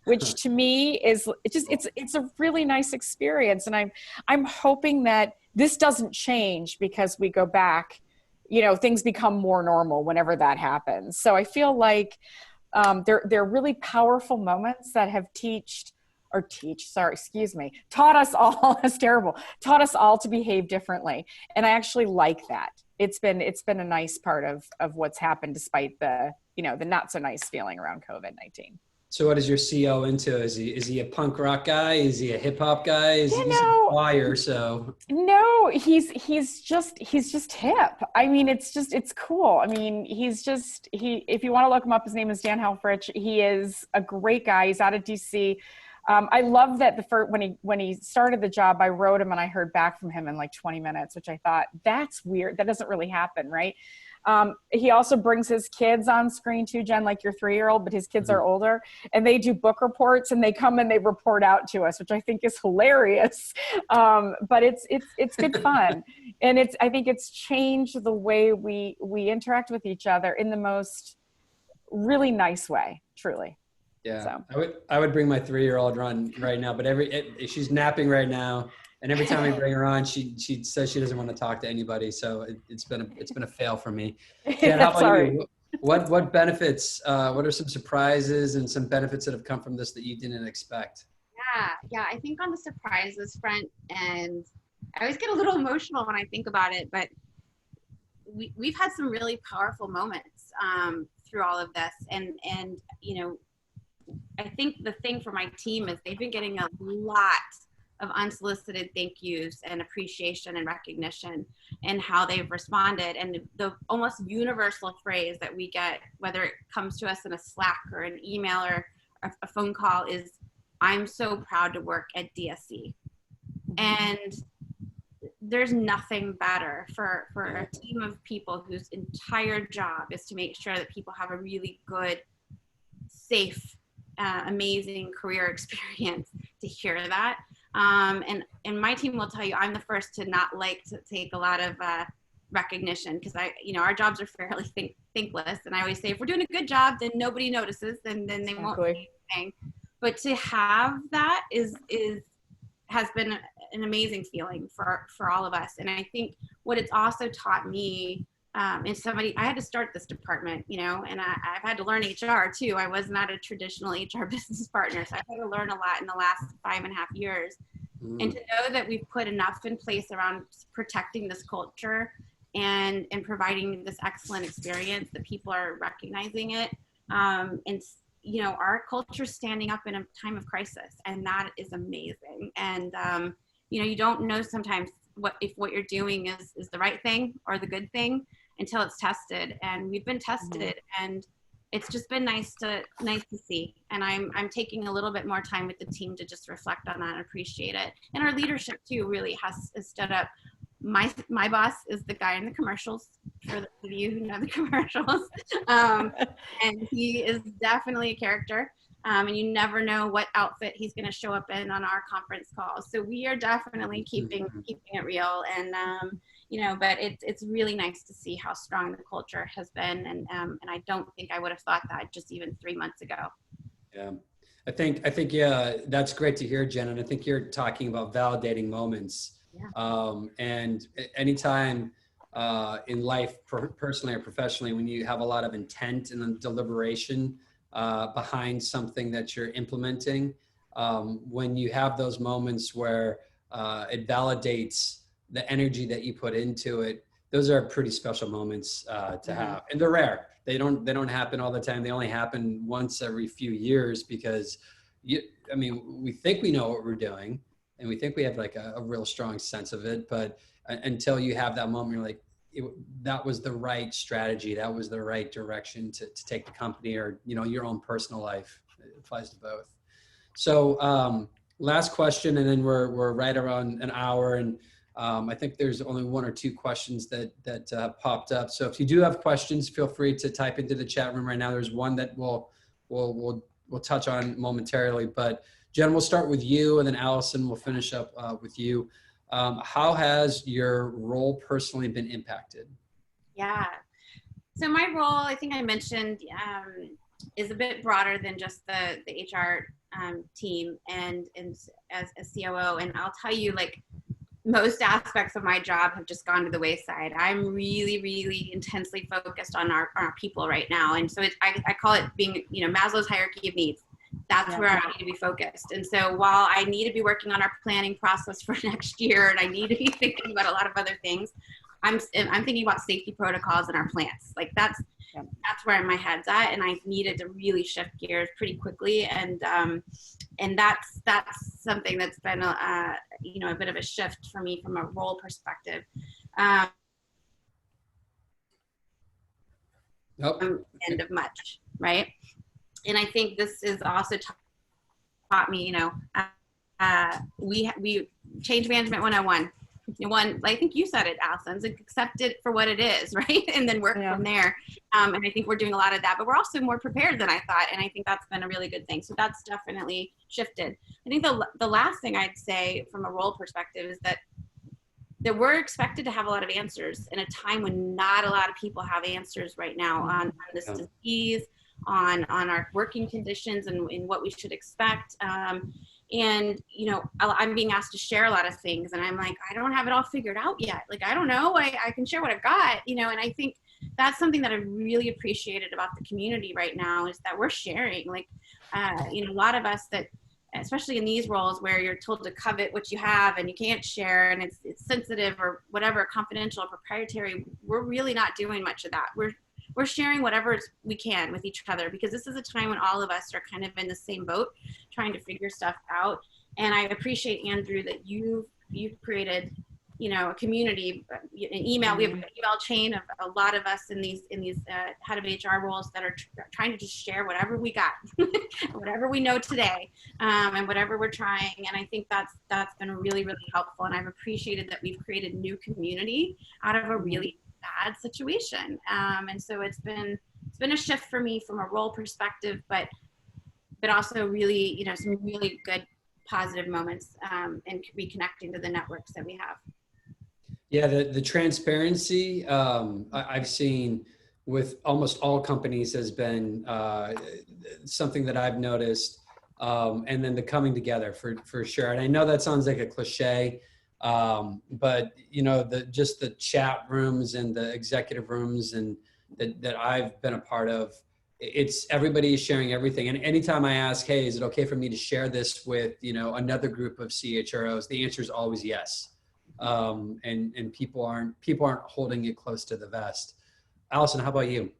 which to me is it's a really nice experience. And I'm hoping that this doesn't change because we go back, you know, things become more normal whenever that happens. So I feel like they're really powerful moments that have taught us all, that's terrible, taught us all to behave differently. And I actually like that. It's been a nice part of what's happened despite the, you know, the not so nice feeling around COVID-19. So what is your CO into? Is he a punk rock guy? Is he a hip hop guy? He's a choir, so. No, he's just hip. I mean, it's cool. I mean, if you want to look him up, his name is Dan Helfrich. He is a great guy. He's out of DC. I love that when he started the job, I wrote him and I heard back from him in like 20 minutes, which I thought, that's weird. That doesn't really happen, right? He also brings his kids on screen too, Jen, like your 3-year-old, but his kids are older, and they do book reports and they come and they report out to us, which I think is hilarious. But it's good fun. And I think it's changed the way we interact with each other in the most really nice way, truly. Yeah, so. I would bring my 3-year-old on right now, but she's napping right now. And every time we bring her on, she says she doesn't want to talk to anybody. So it's been a fail for me. Jen, how about you? What benefits? What are some surprises and some benefits that have come from this that you didn't expect? Yeah. I think on the surprises front, and I always get a little emotional when I think about it, but we've had some really powerful moments through all of this, and you know, I think the thing for my team is they've been getting a lot of unsolicited thank yous and appreciation and recognition and how they've responded. And the almost universal phrase that we get, whether it comes to us in a Slack or an email or a phone call, is, "I'm so proud to work at DSC." And there's nothing better for a team of people whose entire job is to make sure that people have a really good, safe, amazing career experience, to hear that. And my team will tell you, I'm the first to not like to take a lot of recognition, because our jobs are fairly thankless. And I always say, if we're doing a good job, then nobody notices, then they won't do anything. But to have that has been an amazing feeling for all of us. And I think what it's also taught me is I had to start this department, and I've had to learn HR too. I was not a traditional HR business partner, so I've had to learn a lot in the last 5.5 years. And to know that we've put enough in place around protecting this culture and providing this excellent experience, that people are recognizing it. And our culture standing up in a time of crisis, and that is amazing. And you don't know sometimes if what you're doing is the right thing or the good thing until it's tested. And we've been tested, and it's just been nice to see. And I'm taking a little bit more time with the team to just reflect on that and appreciate it. And our leadership too really has stood up. My boss is the guy in the commercials, for those of you who know the commercials. And he is definitely a character. And you never know what outfit he's going to show up in on our conference calls. So we are definitely keeping it real. And, but it's really nice to see how strong the culture has been. And I don't think I would have thought that just even 3 months ago. Yeah, I think, that's great to hear, Jen. And I think you're talking about validating moments. Yeah. And anytime in life, personally or professionally, when you have a lot of intent and deliberation behind something that you're implementing, when you have those moments where it validates the energy that you put into it, those are pretty special moments to have, and they're rare. They don't happen all the time. They only happen once every few years, because we think we know what we're doing, and we think we have like a real strong sense of it, but until you have that moment, you're like, that was the right strategy. That was the right direction to take the company, or, your own personal life. It applies to both. So last question, and then we're right around an hour. And I think there's only 1 or 2 questions that popped up. So if you do have questions, feel free to type into the chat room right now. There's one that we'll touch on momentarily, but Jen, we'll start with you, and then Alyson will finish up with you. How has your role personally been impacted? Yeah. So my role, I think I mentioned, is a bit broader than just the HR team and as a COO. And I'll tell you, like, most aspects of my job have just gone to the wayside. I'm really, really intensely focused on our people right now. And so I call it being, Maslow's hierarchy of needs. That's where I need to be focused. And so while I need to be working on our planning process for next year, and I need to be thinking about a lot of other things, I'm thinking about safety protocols in our plants. Like that's where my head's at, and I needed to really shift gears pretty quickly, and that's something that's been a bit of a shift for me from a role perspective. End of much, right? And I think this is also taught me, we change management 101. I think you said it, Alyson, accept it for what it is, right? And then work from there. And I think we're doing a lot of that, but we're also more prepared than I thought. And I think that's been a really good thing. So that's definitely shifted. I think the last thing I'd say from a role perspective is that we're expected to have a lot of answers in a time when not a lot of people have answers right now on this disease, on our working conditions and what we should expect. And, I'm being asked to share a lot of things, and I'm like, I don't have it all figured out yet. Like, I don't know, I can share what I've got, and I think that's something that I really appreciated about the community right now is that we're sharing, like, a lot of us that, especially in these roles where you're told to covet what you have and you can't share, and it's sensitive or whatever, confidential or proprietary, we're really not doing much of that. We're sharing whatever we can with each other, because this is a time when all of us are kind of in the same boat trying to figure stuff out. And I appreciate, Andrew, that you've created, a community, an email. We have an email chain of a lot of us in these head of HR roles that are trying to just share whatever we got, whatever we know today, and whatever we're trying. And I think that's been really, really helpful. And I've appreciated that we've created new community out of a really bad situation. And so it's been a shift for me from a role perspective, but also really, some really good positive moments, and reconnecting to the networks that we have. Yeah, the transparency I've seen with almost all companies has been something that I've noticed, and then the coming together for sure. And I know that sounds like a cliche, but just the chat rooms and the executive rooms and that I've been a part of, it's everybody is sharing everything. And anytime I ask, hey, is it okay for me to share this with another group of CHROs, the answer is always yes. And people aren't holding it close to the vest. Alyson, how about you?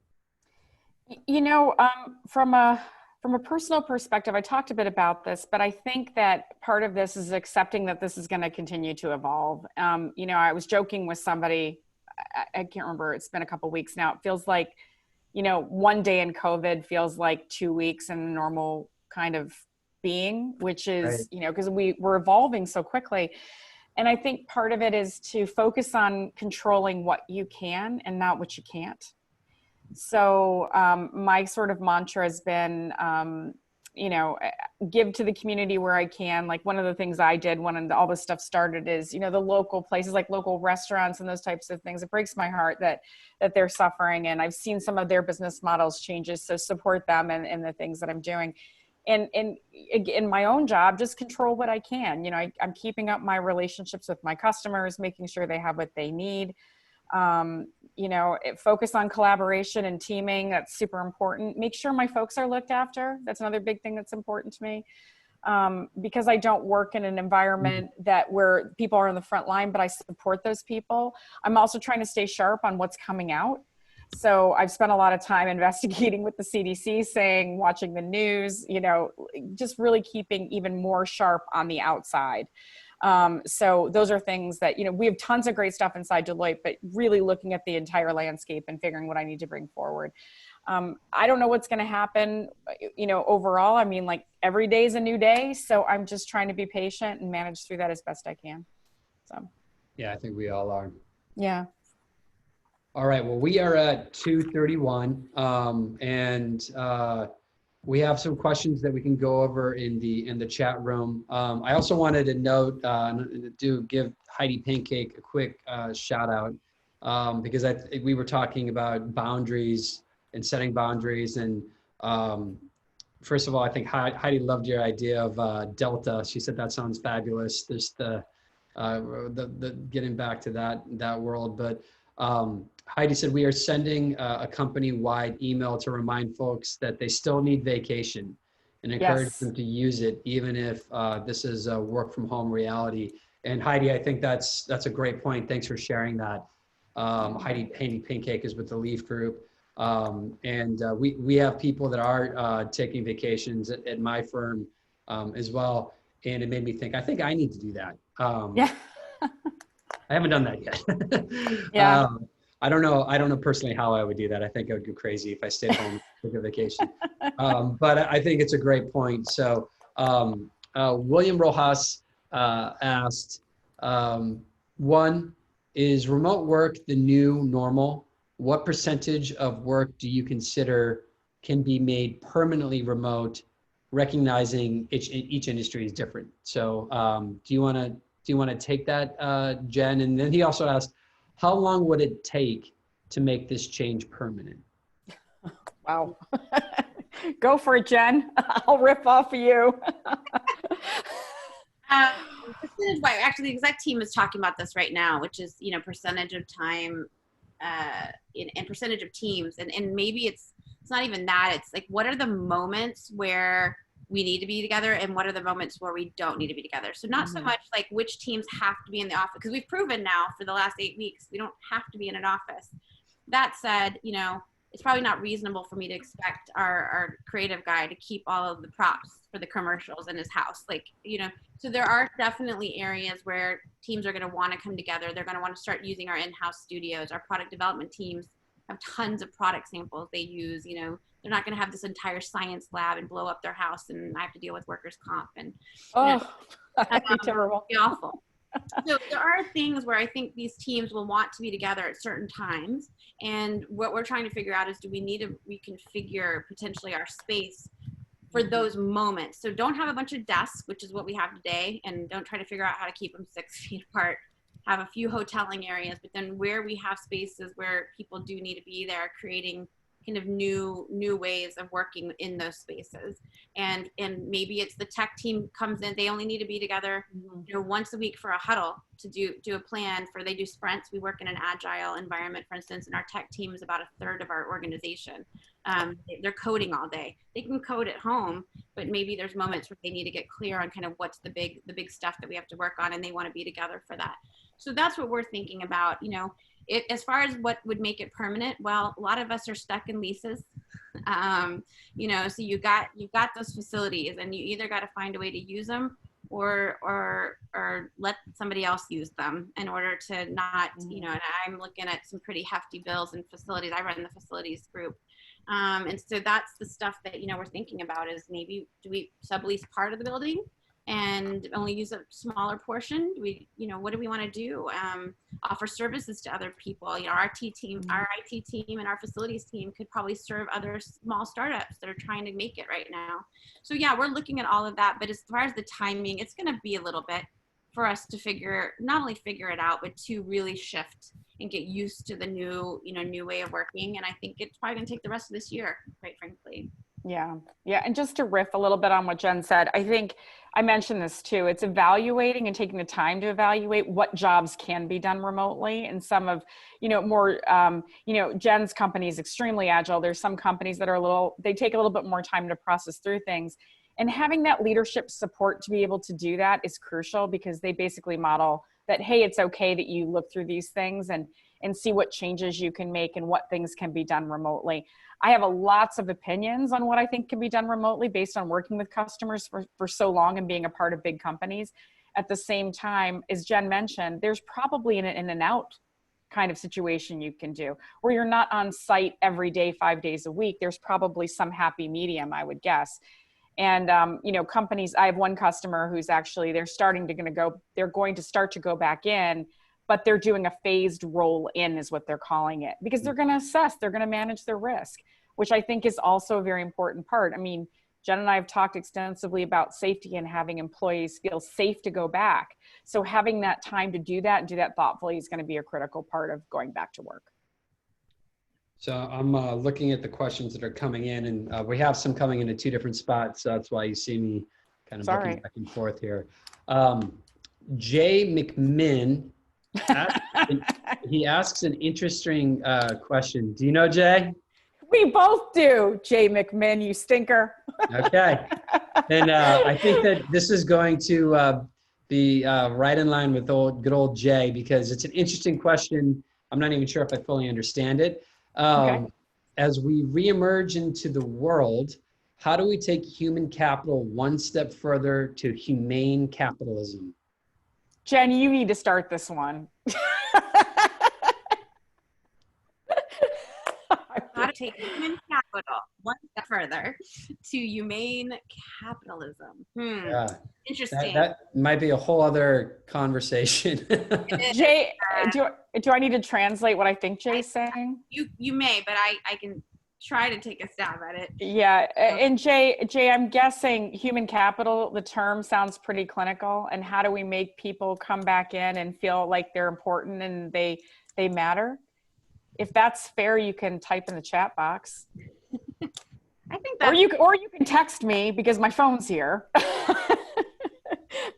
From a personal perspective, I talked a bit about this, but I think that part of this is accepting that this is going to continue to evolve. I was joking with somebody, I can't remember, it's been a couple of weeks now. It feels like, one day in COVID feels like 2 weeks in a normal kind of being, which is, right, because we're evolving so quickly. And I think part of it is to focus on controlling what you can and not what you can't. So my sort of mantra has been, give to the community where I can. Like one of the things I did when all this stuff started is, the local places like local restaurants and those types of things. It breaks my heart that they're suffering, and I've seen some of their business models changes. So support them and the things that I'm doing. And in my own job, just control what I can. I'm keeping up my relationships with my customers, making sure they have what they need. Focus on collaboration and teaming. That's super important. Make sure my folks are looked after. That's another big thing that's important to me. Because I don't work in an environment where people are on the front line, but I support those people. I'm also trying to stay sharp on what's coming out. So I've spent a lot of time investigating what the CDC is saying, watching the news, just really keeping even more sharp on the outside. So those are things that, we have tons of great stuff inside Deloitte, but really looking at the entire landscape and figuring what I need to bring forward. I don't know what's going to happen, overall. I mean, like every day is a new day. So I'm just trying to be patient and manage through that as best I can. So. Yeah, I think we all are. Yeah. All right. Well, we are at 2:31, and We have some questions that we can go over in the chat room. I also wanted to note, to give Heidi Pancake a quick shout out, because we were talking about boundaries and setting boundaries. And first of all, I think Heidi loved your idea of Delta. She said that sounds fabulous. There's the getting back to that world, but Heidi said we are sending a company-wide email to remind folks that they still need vacation and encourage them to use it, even if this is a work from home reality. And Heidi, I think that's a great point. Thanks for sharing that. Heidi Pancake is with the Leaf Group. And we have people that are taking vacations at my firm as well. And it made me think, I think I need to do that. Yeah. I haven't done that yet. Yeah. I don't know personally how I would do that. I think I would go crazy if I stayed home and took a vacation. But I think it's a great point. So William Rojas asked, one, is remote work the new normal? What percentage of work do you consider can be made permanently remote, recognizing each industry is different? So do you want to take that, Jen? And then he also asked, how long would it take to make this change permanent? Wow. Go for it, Jen. I'll rip off of you. This is why actually the exec team is talking about this right now, which is, percentage of time and percentage of teams. And maybe it's not even that. It's like, what are the moments where we need to be together and what are the moments where we don't need to be together? So not so much like which teams have to be in the office, because we've proven now for the last 8 weeks, we don't have to be in an office. That said, it's probably not reasonable for me to expect our creative guy to keep all of the props for the commercials in his house. So there are definitely areas where teams are going to want to come together. They're going to want to start using our in-house studios. Our product development teams have tons of product samples they use. They're not going to have this entire science lab and blow up their house and I have to deal with workers' comp and that'd be terrible. It'd be awful. So there are things where I think these teams will want to be together at certain times. And what we're trying to figure out is, do we need to reconfigure potentially our space for those moments? So don't have a bunch of desks, which is what we have today, and don't try to figure out how to keep them 6 feet apart. Have a few hoteling areas, but then where we have spaces where people do need to be there, creating kind of new ways of working in those spaces. And maybe it's the tech team comes in, they only need to be together once a week for a huddle to do a plan for, they do sprints. We work in an agile environment, for instance, and our tech team is about 1/3 of our organization. They're coding all day. They can code at home, but maybe there's moments where they need to get clear on kind of what's the big stuff that we have to work on, and they want to be together for that. So that's what we're thinking about. As far as what would make it permanent, well, a lot of us are stuck in leases. So you've got those facilities, and you either got to find a way to use them or let somebody else use them in order to not, and I'm looking at some pretty hefty bills and facilities. I run the facilities group. And so that's the stuff that, we're thinking about is maybe do we sublease part of the building and only use a smaller portion? Do we, what do we want to do? Offer services to other people. Our IT team, and our facilities team could probably serve other small startups that are trying to make it right now. So yeah, we're looking at all of that. But as far as the timing, it's going to be a little bit for us to not only figure it out, but to really shift and get used to the new way of working. And I think it's probably going to take the rest of this year, quite frankly. Yeah. And just to riff a little bit on what Jen said, I think I mentioned this too. It's evaluating and taking the time to evaluate what jobs can be done remotely. And some of, more, Jen's company is extremely agile. There's some companies that they take a little bit more time to process through things. And having that leadership support to be able to do that is crucial, because they basically model that, hey, it's okay that you look through these things and see what changes you can make and what things can be done remotely. I have lots of opinions on what I think can be done remotely based on working with customers for so long and being a part of big companies. At the same time, as Jen mentioned, there's probably an in and out kind of situation you can do where you're not on site every day, 5 days a week. There's probably some happy medium, I would guess. And, companies, I have one customer who's actually, they're going to start to go back in, but they're doing a phased roll in is what they're calling it, because they're going to assess, they're going to manage their risk. which I think is also a very important part. I mean, Jen and I have talked extensively about safety and having employees feel safe to go back. So having that time to do that and do that thoughtfully is going to be a critical part of going back to work. So I'm looking at the questions that are coming in, and we have some coming into two different spots. So that's why you see me kind of looking back and forth here. Jay McMinn, he asks an interesting question. Do you know Jay? We both do, Jay McMinn, you stinker. Okay. And I think that this is going to be right in line with good old Jay, because it's an interesting question. I'm not even sure if I fully understand it. Okay. As we reemerge into the world, how do we take human capital one step further to humane capitalism? Jen, you need to start this one. How to take human capital one step further to humane capitalism. Yeah. Interesting. That might be a whole other conversation. Jay, do I need to translate what I think Jay's saying? You may, but I can try to take a stab at it. Yeah, and Jay, I'm guessing human capital, the term sounds pretty clinical, and how do we make people come back in and feel like they're important and they matter? If that's fair, you can type in the chat box. I think that, or you can text me because my phone's here.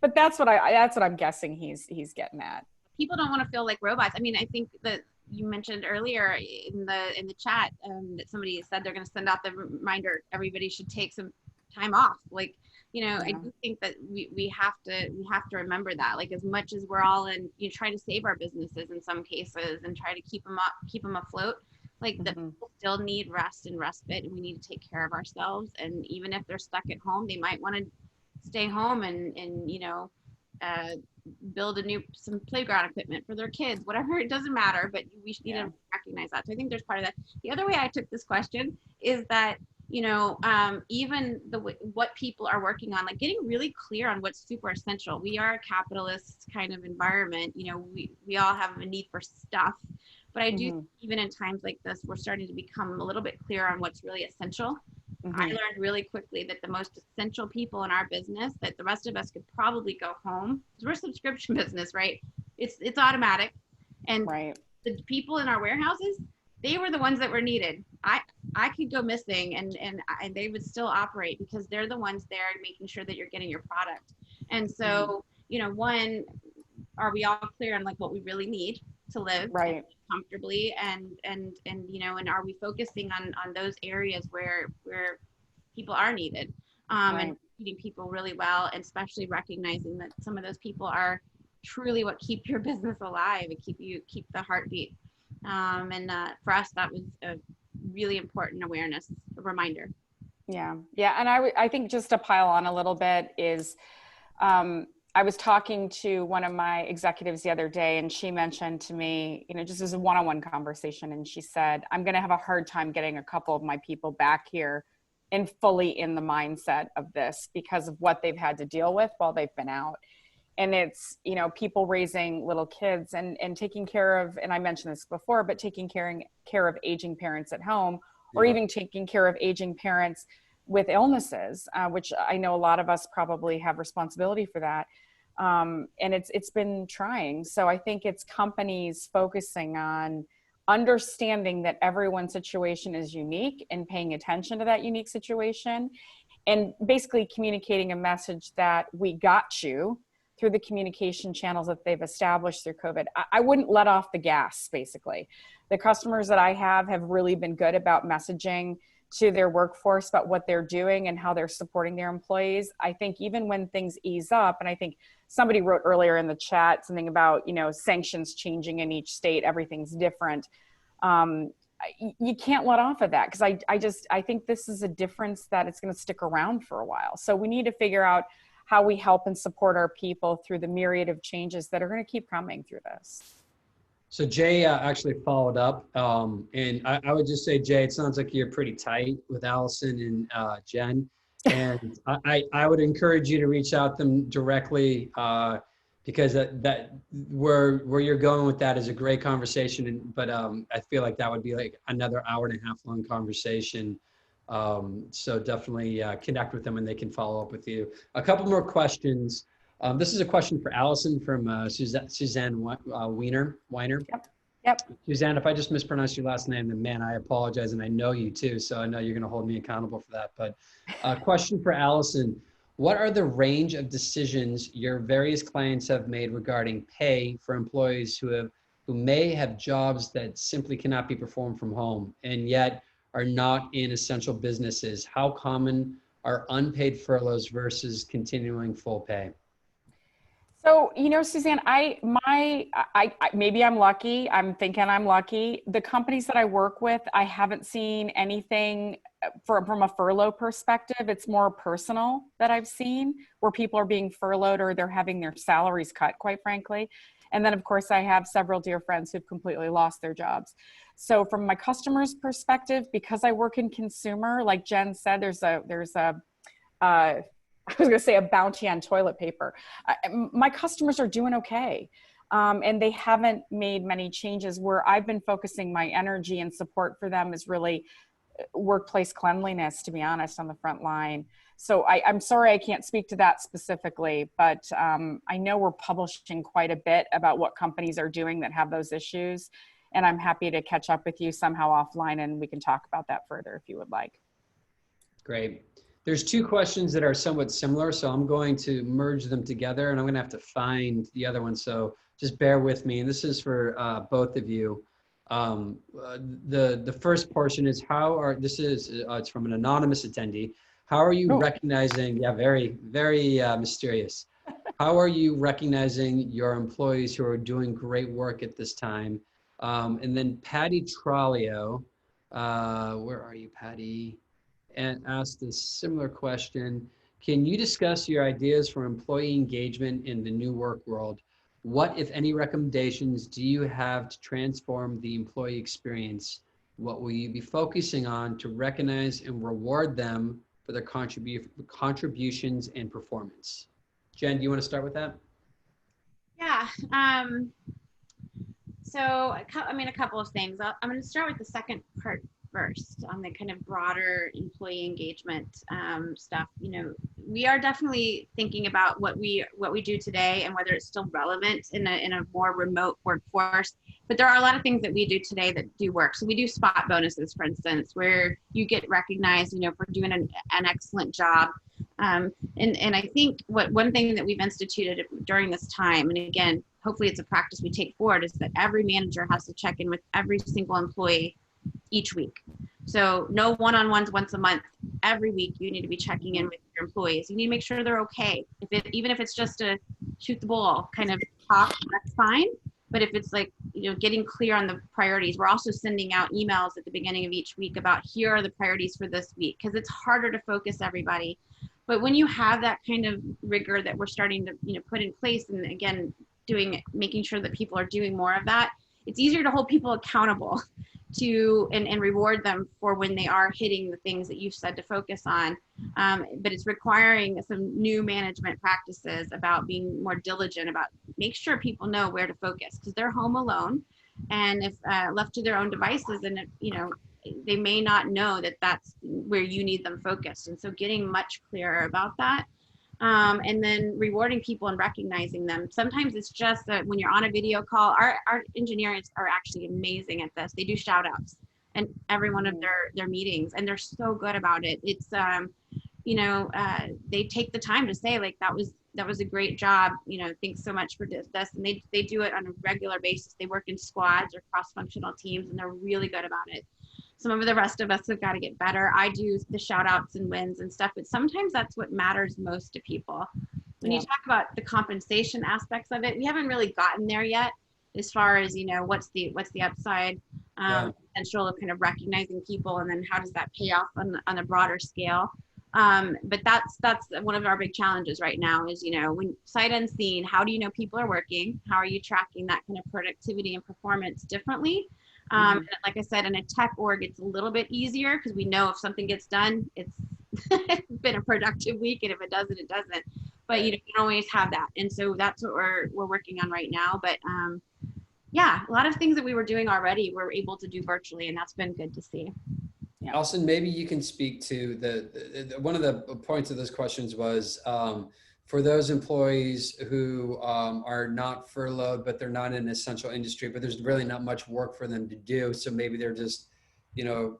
But that's what I'm guessing he's getting at. People don't want to feel like robots. I mean, I think that you mentioned earlier in the chat that somebody said they're going to send out the reminder everybody should take some time off. Like, you know, I do think that we have to remember that, like, as much as we're all in, you know, trying to save our businesses in some cases and try to keep them afloat, like the people still need rest and respite, and we need to take care of ourselves. And even if they're stuck at home, they might want to stay home and you know, build some playground equipment for their kids, whatever, it doesn't matter, but we need to recognize that. So I think there's part of that. The other way I took this question is that, you know, even what people are working on, like getting really clear on what's super essential. We are a capitalist kind of environment. You know, we all have a need for stuff, but I do, even in times like this, we're starting to become a little bit clear on what's really essential. I learned really quickly that the most essential people in our business, that the rest of us could probably go home, because we're a subscription business, right? It's automatic. And the people in our warehouses, they were the ones that were needed. I could go missing and they would still operate, because they're the ones there making sure that you're getting your product. And so, you know, one, are we all clear on like what we really need to live comfortably, and you know, and are we focusing on those areas where people are needed, and treating people really well, and especially recognizing that some of those people are truly what keep your business alive and keep the heartbeat. For us, that was a really important awareness, a reminder. Yeah. And I think just to pile on a little bit is, I was talking to one of my executives the other day, and she mentioned to me, you know, just as a one-on-one conversation, and she said, I'm going to have a hard time getting a couple of my people back here and fully in the mindset of this because of what they've had to deal with while they've been out. And it's, you know, people raising little kids and taking care of, and I mentioned this before, but taking care of aging parents at home, or even taking care of aging parents with illnesses, which I know a lot of us probably have responsibility for that. And it's been trying. So I think it's companies focusing on understanding that everyone's situation is unique and paying attention to that unique situation, and basically communicating a message that we got you through the communication channels that they've established through COVID. I wouldn't let off the gas, basically. The customers that I have really been good about messaging to their workforce about what they're doing and how they're supporting their employees. I think even when things ease up, and I think somebody wrote earlier in the chat something about, you know, sanctions changing in each state, everything's different. You can't let off of that, because I think this is a difference that it's going to stick around for a while. So we need to figure out how we help and support our people through the myriad of changes that are going to keep coming through this. So Jay actually followed up, and I would just say, Jay, it sounds like you're pretty tight with Alyson and Jen, and I would encourage you to reach out them directly. because that where you're going with that is a great conversation. But I feel like that would be like another hour and a half long conversation. So definitely connect with them and they can follow up with you. A couple more questions. This is a question for Alyson from Suzanne Weiner. Yep. Suzanne, if I just mispronounced your last name, then man, I apologize, and I know you too, so I know you're going to hold me accountable for that. But question for Alyson: what are the range of decisions your various clients have made regarding pay for employees who may have jobs that simply cannot be performed from home and yet are not in essential businesses? How common are unpaid furloughs versus continuing full pay? So, you know, Suzanne, maybe I'm lucky. I'm thinking I'm lucky. The companies that I work with, I haven't seen anything from a furlough perspective. It's more personal that I've seen where people are being furloughed or they're having their salaries cut, quite frankly. And then, of course, I have several dear friends who've completely lost their jobs. So from my customer's perspective, because I work in consumer, like Jen said, there's a I was going to say a bounty on toilet paper. My customers are doing okay. And they haven't made many changes. Where I've been focusing my energy and support for them is really workplace cleanliness, to be honest, on the front line. So I'm sorry I can't speak to that specifically, but I know we're publishing quite a bit about what companies are doing that have those issues. And I'm happy to catch up with you somehow offline and we can talk about that further if you would like. Great. There's two questions that are somewhat similar, so I'm going to merge them together, and I'm going to have to find the other one. So just bear with me. And this is for both of you. The first portion is it's from an anonymous attendee. How are you recognizing? Yeah, very mysterious. How are you recognizing your employees who are doing great work at this time? And then Patty Trolio, where are you, Patty? And asked a similar question. Can you discuss your ideas for employee engagement in the new work world? What, if any, recommendations do you have to transform the employee experience? What will you be focusing on to recognize and reward them for their contributions and performance? Jen, do you want to start with that? Yeah. So, I mean, a couple of things. I'm going to start with the second part first on the kind of broader employee engagement stuff. You know, we are definitely thinking about what we do today and whether it's still relevant in a more remote workforce. But there are a lot of things that we do today that do work. So we do spot bonuses, for instance, where you get recognized, you know, for doing an excellent job. And I think one thing that we've instituted during this time, and again, hopefully it's a practice we take forward, is that every manager has to check in with every single employee each week. So no one-on-ones once a month. Every week you need to be checking in with your employees. You need to make sure they're okay. Even if it's just a shoot the bull kind of talk, that's fine. But if it's like, you know, getting clear on the priorities, we're also sending out emails at the beginning of each week about here are the priorities for this week, because it's harder to focus everybody. But when you have that kind of rigor that we're starting to, you know, put in place, and again, making sure that people are doing more of that, it's easier to hold people accountable to and reward them for when they are hitting the things that you've said to focus on. But it's requiring some new management practices about being more diligent about make sure people know where to focus, because they're home alone, and if left to their own devices, and you know, they may not know that that's where you need them focused. And so getting much clearer about that. And then rewarding people and recognizing them. Sometimes it's just that when you're on a video call, our engineers are actually amazing at this. They do shout outs in every one of their meetings, and they're so good about it. It's, you know, they take the time to say like, that was a great job. You know, thanks so much for this. And they do it on a regular basis. They work in squads or cross-functional teams, and they're really good about it. Some of the rest of us have got to get better. I do the shout outs and wins and stuff, but sometimes that's what matters most to people. When you talk about the compensation aspects of it, we haven't really gotten there yet as far as, you know, what's the upside potential of kind of recognizing people, and then how does that pay off on a broader scale. But that's one of our big challenges right now is, you know, when sight unseen, how do you know people are working? How are you tracking that kind of productivity and performance differently? Like I said, in a tech org, it's a little bit easier because we know if something gets done, it's been a productive week, and if it doesn't, it doesn't. but you don't always have that. And so that's what we're working on right now. But yeah, a lot of things that we were doing already, we're able to do virtually, and that's been good to see. Yeah. Alyson, maybe you can speak to one of the points of those questions was for those employees who are not furloughed, but they're not in an essential industry, but there's really not much work for them to do. So maybe they're just,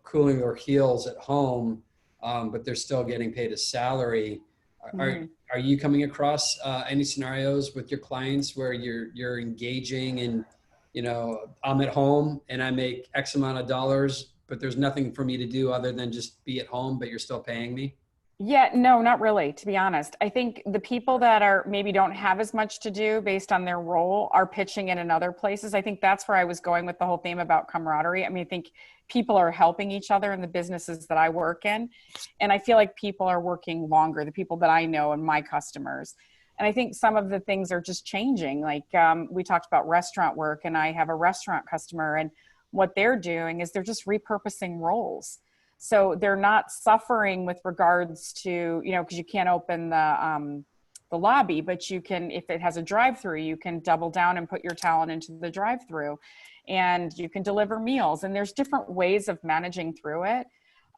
cooling their heels at home, but they're still getting paid a salary. Are you coming across any scenarios with your clients where you're engaging and, I'm at home and I make X amount of dollars, but there's nothing for me to do other than just be at home, but you're still paying me? Yeah, no, not really, to be honest. I think the people that are maybe don't have as much to do based on their role are pitching in other places. I think that's where I was going with the whole theme about camaraderie. I mean, I think people are helping each other in the businesses that I work in. And I feel like people are working longer, the people that I know and my customers. And I think some of the things are just changing. Like we talked about restaurant work, and I have a restaurant customer, and what they're doing is they're just repurposing roles. So they're not suffering with regards to, because you can't open the lobby, but you can, if it has a drive-through, you can double down and put your talent into the drive-through, and you can deliver meals. And there's different ways of managing through it.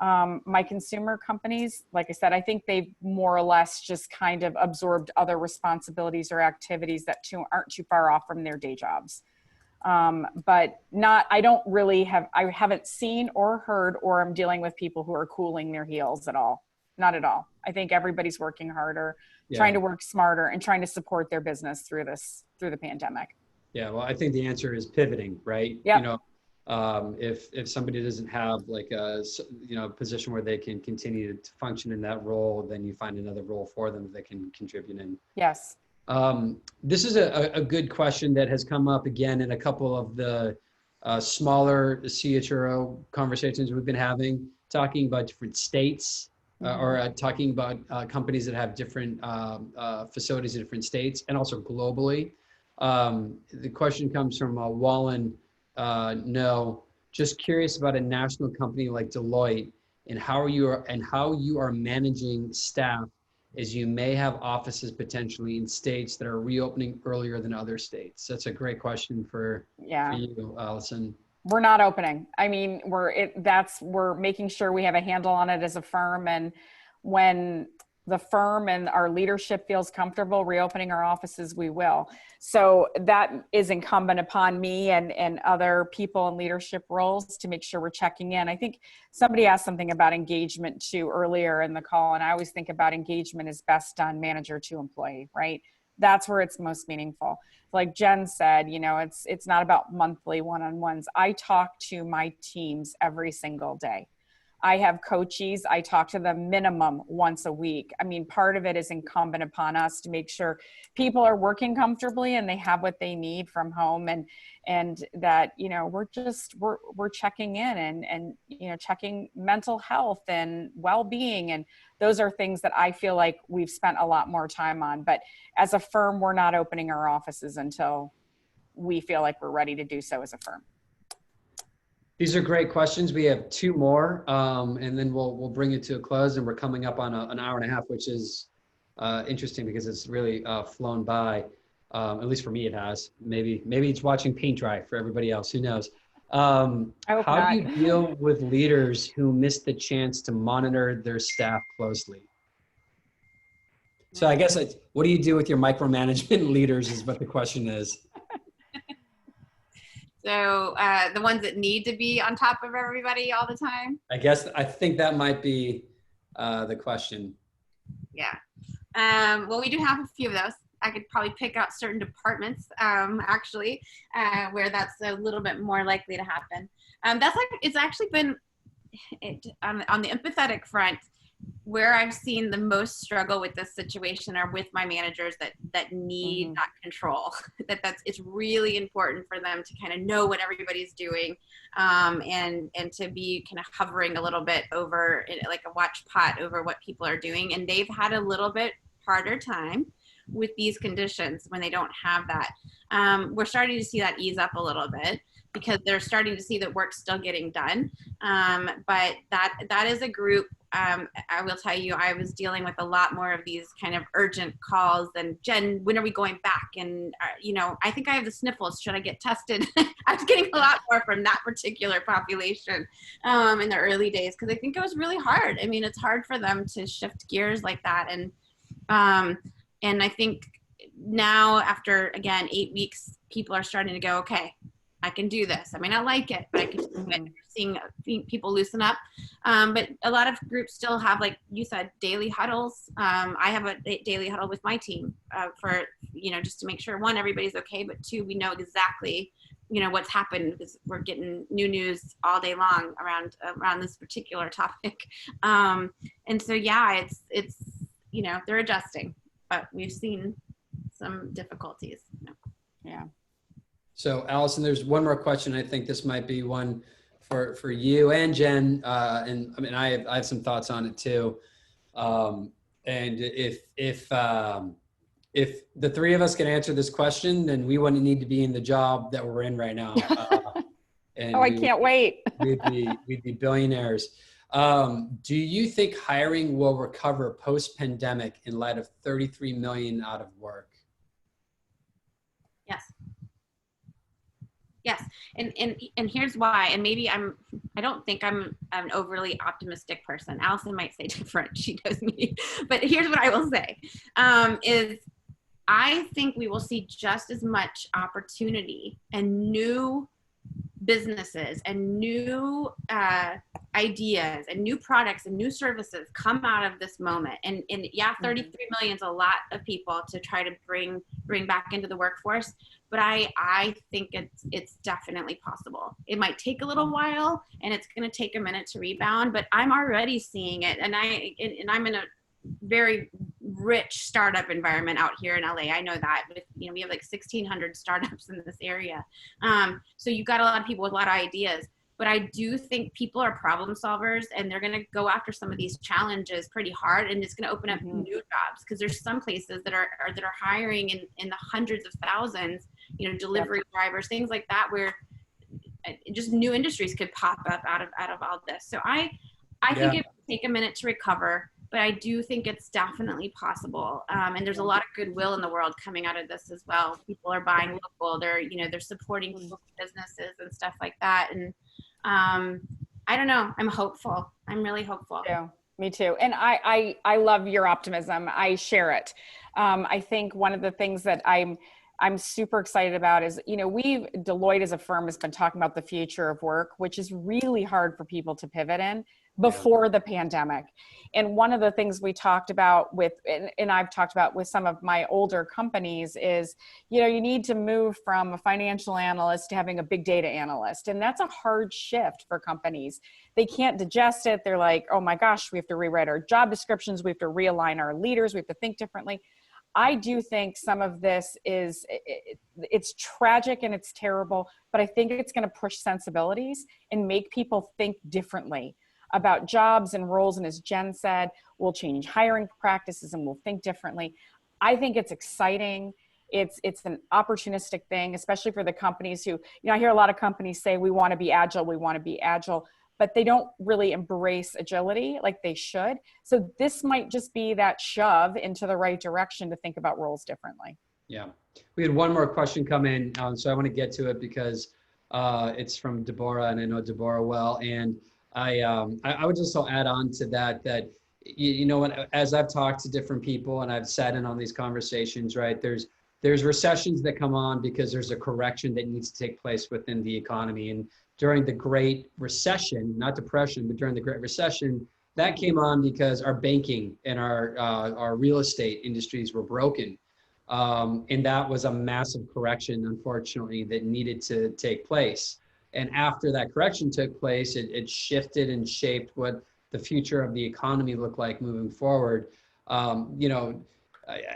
My consumer companies, like I said, I think they've more or less just kind of absorbed other responsibilities or activities that aren't too far off from their day jobs. But I haven't seen or heard, or I'm dealing with people who are cooling their heels at all. Not at all. I think everybody's working harder, trying to work smarter, and trying to support their business through the pandemic. Yeah. Well, I think the answer is pivoting, right? Yep. If somebody doesn't have like a position where they can continue to function in that role, then you find another role for them that they can contribute in. Yes. This is a good question that has come up again in a couple of the smaller CHRO conversations we've been having, talking about different states or talking about companies that have different facilities in different states and also globally. The question comes from Wallen. No, just curious about a national company like Deloitte and how you are managing staff, as you may have offices potentially in states that are reopening earlier than other states. That's a great question for you, Alyson. We're not opening. I mean, we're making sure we have a handle on it as a firm. And when the firm and our leadership feels comfortable reopening our offices, we will. So that is incumbent upon me and other people in leadership roles to make sure we're checking in. I think somebody asked something about engagement too earlier in the call, and I always think about engagement as best done manager to employee, right? That's where it's most meaningful. Like Jen said, it's not about monthly one-on-ones. I talk to my teams every single day. I have coaches. I talk to them minimum once a week. I mean, part of it is incumbent upon us to make sure people are working comfortably and they have what they need from home, and that, we're checking in and checking mental health and well-being. And those are things that I feel like we've spent a lot more time on. But as a firm, we're not opening our offices until we feel like we're ready to do so as a firm. These are great questions. We have two more, and then we'll bring it to a close. And we're coming up on an hour and a half, which is interesting because it's really flown by. At least for me, it has. Maybe it's watching paint dry for everybody else. Who knows? How do you deal with leaders who miss the chance to monitor their staff closely? So I guess what do you do with your micromanagement leaders is what the question is. So the ones that need to be on top of everybody all the time? I think that might be the question. Yeah. Well, we do have a few of those. I could probably pick out certain departments, actually, where that's a little bit more likely to happen. It's actually been on the empathetic front, where I've seen the most struggle with this situation are with my managers that need that control. It's really important for them to kind of know what everybody's doing, and to be kind of hovering a little bit over, like a watch pot over what people are doing. And they've had a little bit harder time with these conditions when they don't have that. We're starting to see that ease up a little bit, because they're starting to see that work's still getting done. But that is a group I will tell you, I was dealing with a lot more of these kind of urgent calls and Jen, when are we going back? And, you know, I think I have the sniffles. Should I get tested? I was getting a lot more from that particular population in the early days, because I think it was really hard. I mean, it's hard for them to shift gears like that. And I think now after, again, 8 weeks, people are starting to go, okay, I can do this. I may not like it, but I can do it. Seeing people loosen up. But a lot of groups still have, like you said, daily huddles. I have a daily huddle with my team for, you know, just to make sure, one, everybody's okay, but two, we know exactly, you know, what's happened, because we're getting new news all day long around this particular topic. And so, yeah, it's, you know, they're adjusting, but we've seen some difficulties. You know. Yeah. So Alyson, there's one more question. I think this might be one for you and Jen. And I mean, I have some thoughts on it too. And if the three of us can answer this question, then we wouldn't need to be in the job that we're in right now. And I can't wait. we'd be billionaires. Do you think hiring will recover post-pandemic in light of 33 million out of work? Yes. Yes, and here's why. And maybe I don't think I'm an overly optimistic person. Alyson might say different. She knows me. But here's what I will say, is I think we will see just as much opportunity and new businesses and new ideas and new products and new services come out of this moment. And yeah, 33 million is a lot of people to try to bring back into the workforce. But I think it's definitely possible. It might take a little while, and it's going to take a minute to rebound, but I'm already seeing it. And I'm in a very rich startup environment out here in LA. I know that, with, you know, we have like 1,600 startups in this area. So you've got a lot of people with a lot of ideas, but I do think people are problem solvers, and they're going to go after some of these challenges pretty hard, and it's going to open up new jobs, because there's some places that are hiring in the hundreds of thousands, you know, delivery drivers, things like that, where just new industries could pop up out of all this. So I think it will take a minute to recover, but I do think it's definitely possible. And there's a lot of goodwill in the world coming out of this as well. People are buying local, they're supporting local businesses and stuff like that. And I don't know, I'm hopeful. I'm really hopeful. Yeah, me too. And I love your optimism. I share it. I think one of the things that I'm super excited about is, you know, Deloitte as a firm has been talking about the future of work, which is really hard for people to pivot in before the pandemic. And one of the things we talked about and I've talked about with some of my older companies is, you know, you need to move from a financial analyst to having a big data analyst. And that's a hard shift for companies. They can't digest it. They're like, oh my gosh, we have to rewrite our job descriptions. We have to realign our leaders. We have to think differently. I do think some of this it's tragic and it's terrible, but I think it's going to push sensibilities and make people think differently about jobs and roles. And as Jen said, we'll change hiring practices and we'll think differently. I think it's exciting. It's an opportunistic thing, especially for the companies who, you know, I hear a lot of companies say, we want to be agile, but they don't really embrace agility like they should. So this might just be that shove into the right direction to think about roles differently. Yeah. We had one more question come in, so I want to get to it because it's from Deborah, and I know Deborah well. And I would just add on to that you know, as I've talked to different people and I've sat in on these conversations, right, there's recessions that come on because there's a correction that needs to take place within the economy. And during the Great Recession, not depression, but during the Great Recession, that came on because our banking and our real estate industries were broken. And that was a massive correction, unfortunately, that needed to take place. And after that correction took place, it shifted and shaped what the future of the economy looked like moving forward. You know,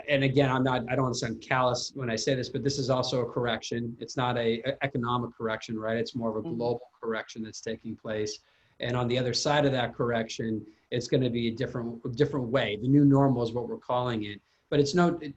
and again, I don't want to sound callous when I say this, but this is also a correction. It's not a economic correction, right? It's more of a global correction that's taking place. And on the other side of that correction, it's going to be a different way. The new normal is what we're calling it. But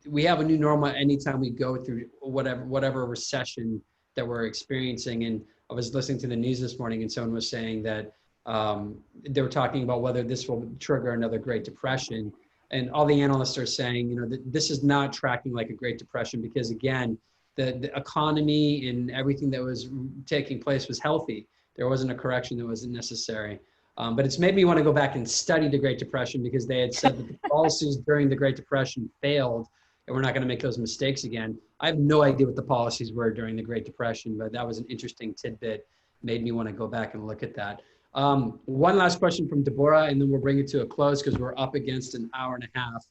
we have a new normal anytime we go through whatever recession that we're experiencing. And I was listening to the news this morning, and someone was saying that they were talking about whether this will trigger another Great Depression. And all the analysts are saying, this is not tracking like a Great Depression because, again, the economy and everything that was taking place was healthy. There wasn't a correction that wasn't necessary. But it's made me want to go back and study the Great Depression because they had said that the policies during the Great Depression failed and we're not going to make those mistakes again. I have no idea what the policies were during the Great Depression, but that was an interesting tidbit. Made me want to go back and look at that. One last question from Deborah, and then we'll bring it to a close because we're up against an hour and a half.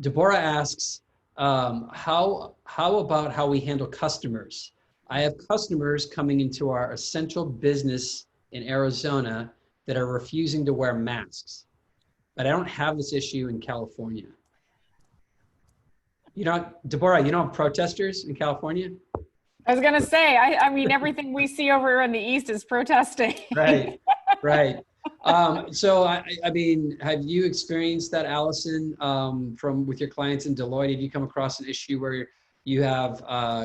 Deborah asks, how about how we handle customers? I have customers coming into our essential business in Arizona that are refusing to wear masks, but I don't have this issue in California. Deborah, you don't have protesters in California? I was going to say, I mean, everything we see over in the East is protesting. Right, right. So, I mean, have you experienced that, Alyson, with your clients in Deloitte? Have you come across an issue where you have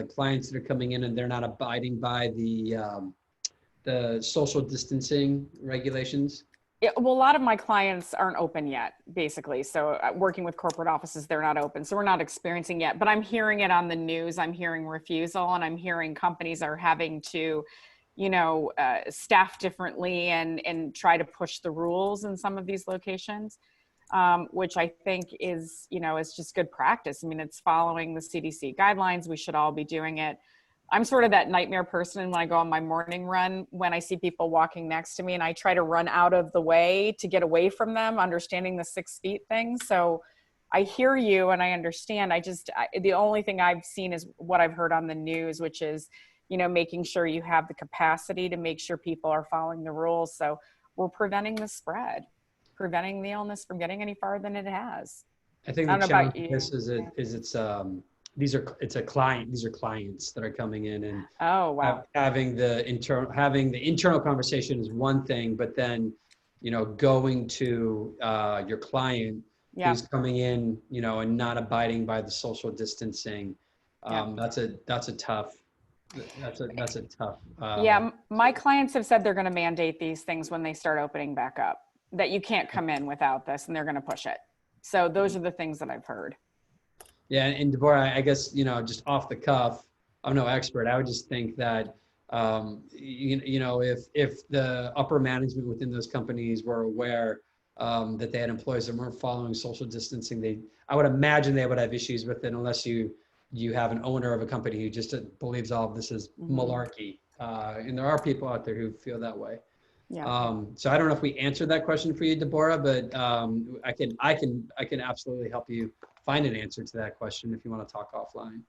clients that are coming in and they're not abiding by the social distancing regulations? Yeah, well, a lot of my clients aren't open yet, basically. So working with corporate offices, they're not open. So we're not experiencing yet, but I'm hearing it on the news. I'm hearing refusal, and I'm hearing companies are having to, staff differently and try to push the rules in some of these locations, which I think is just good practice. I mean, it's following the CDC guidelines. We should all be doing it. I'm sort of that nightmare person when I go on my morning run, when I see people walking next to me and I try to run out of the way to get away from them, understanding the 6 feet thing. So I hear you and I understand. The only thing I've seen is what I've heard on the news, which is, making sure you have the capacity to make sure people are following the rules. So we're preventing the spread, preventing the illness from getting any farther than it has. I think the challenge with this these are clients that are coming in and having the internal conversation is one thing, but then going to your client who's coming in and not abiding by the social distancing, that's a tough. My clients have said they're going to mandate these things when they start opening back up, that you can't come in without this, and they're going to push it. So those are the things that I've heard. Yeah, and Deborah, I guess, just off the cuff, I'm no expert. I would just think that, if the upper management within those companies were aware that they had employees that weren't following social distancing, I would imagine they would have issues with it unless you have an owner of a company who just believes all of this is malarkey. And there are people out there who feel that way. Yeah. So I don't know if we answered that question for you, Deborah, but I can absolutely help you find an answer to that question if you want to talk offline.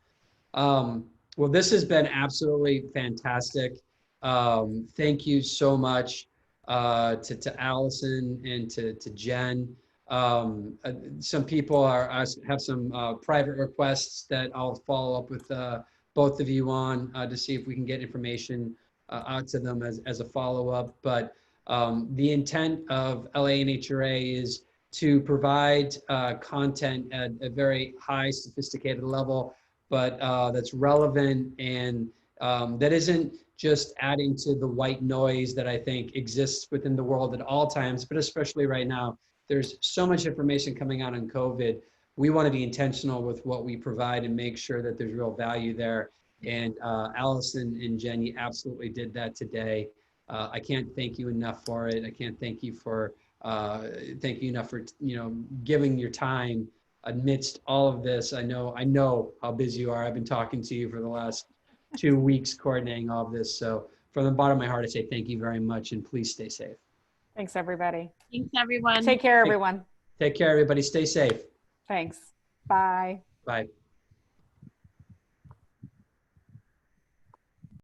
Well, this has been absolutely fantastic. Thank you so much to Alyson and to Jen. Some people have some private requests that I'll follow up with both of you on to see if we can get information out to them as a follow-up. But the intent of LA NHRA is to provide content at a very high sophisticated level, but that's relevant and that isn't just adding to the white noise that I think exists within the world at all times, but especially right now. There's so much information coming out on COVID. We want to be intentional with what we provide and make sure that there's real value there. And Alyson and Jen, you absolutely did that today. I can't thank you enough for it. I can't thank you enough for giving your time amidst all of this. I know how busy you are. I've been talking to you for the last 2 weeks coordinating all of this. So from the bottom of my heart, I say thank you very much and please stay safe. Thanks, everybody. Thanks, everyone. Take care, everyone. Take care, everybody. Stay safe. Thanks. Bye. Bye.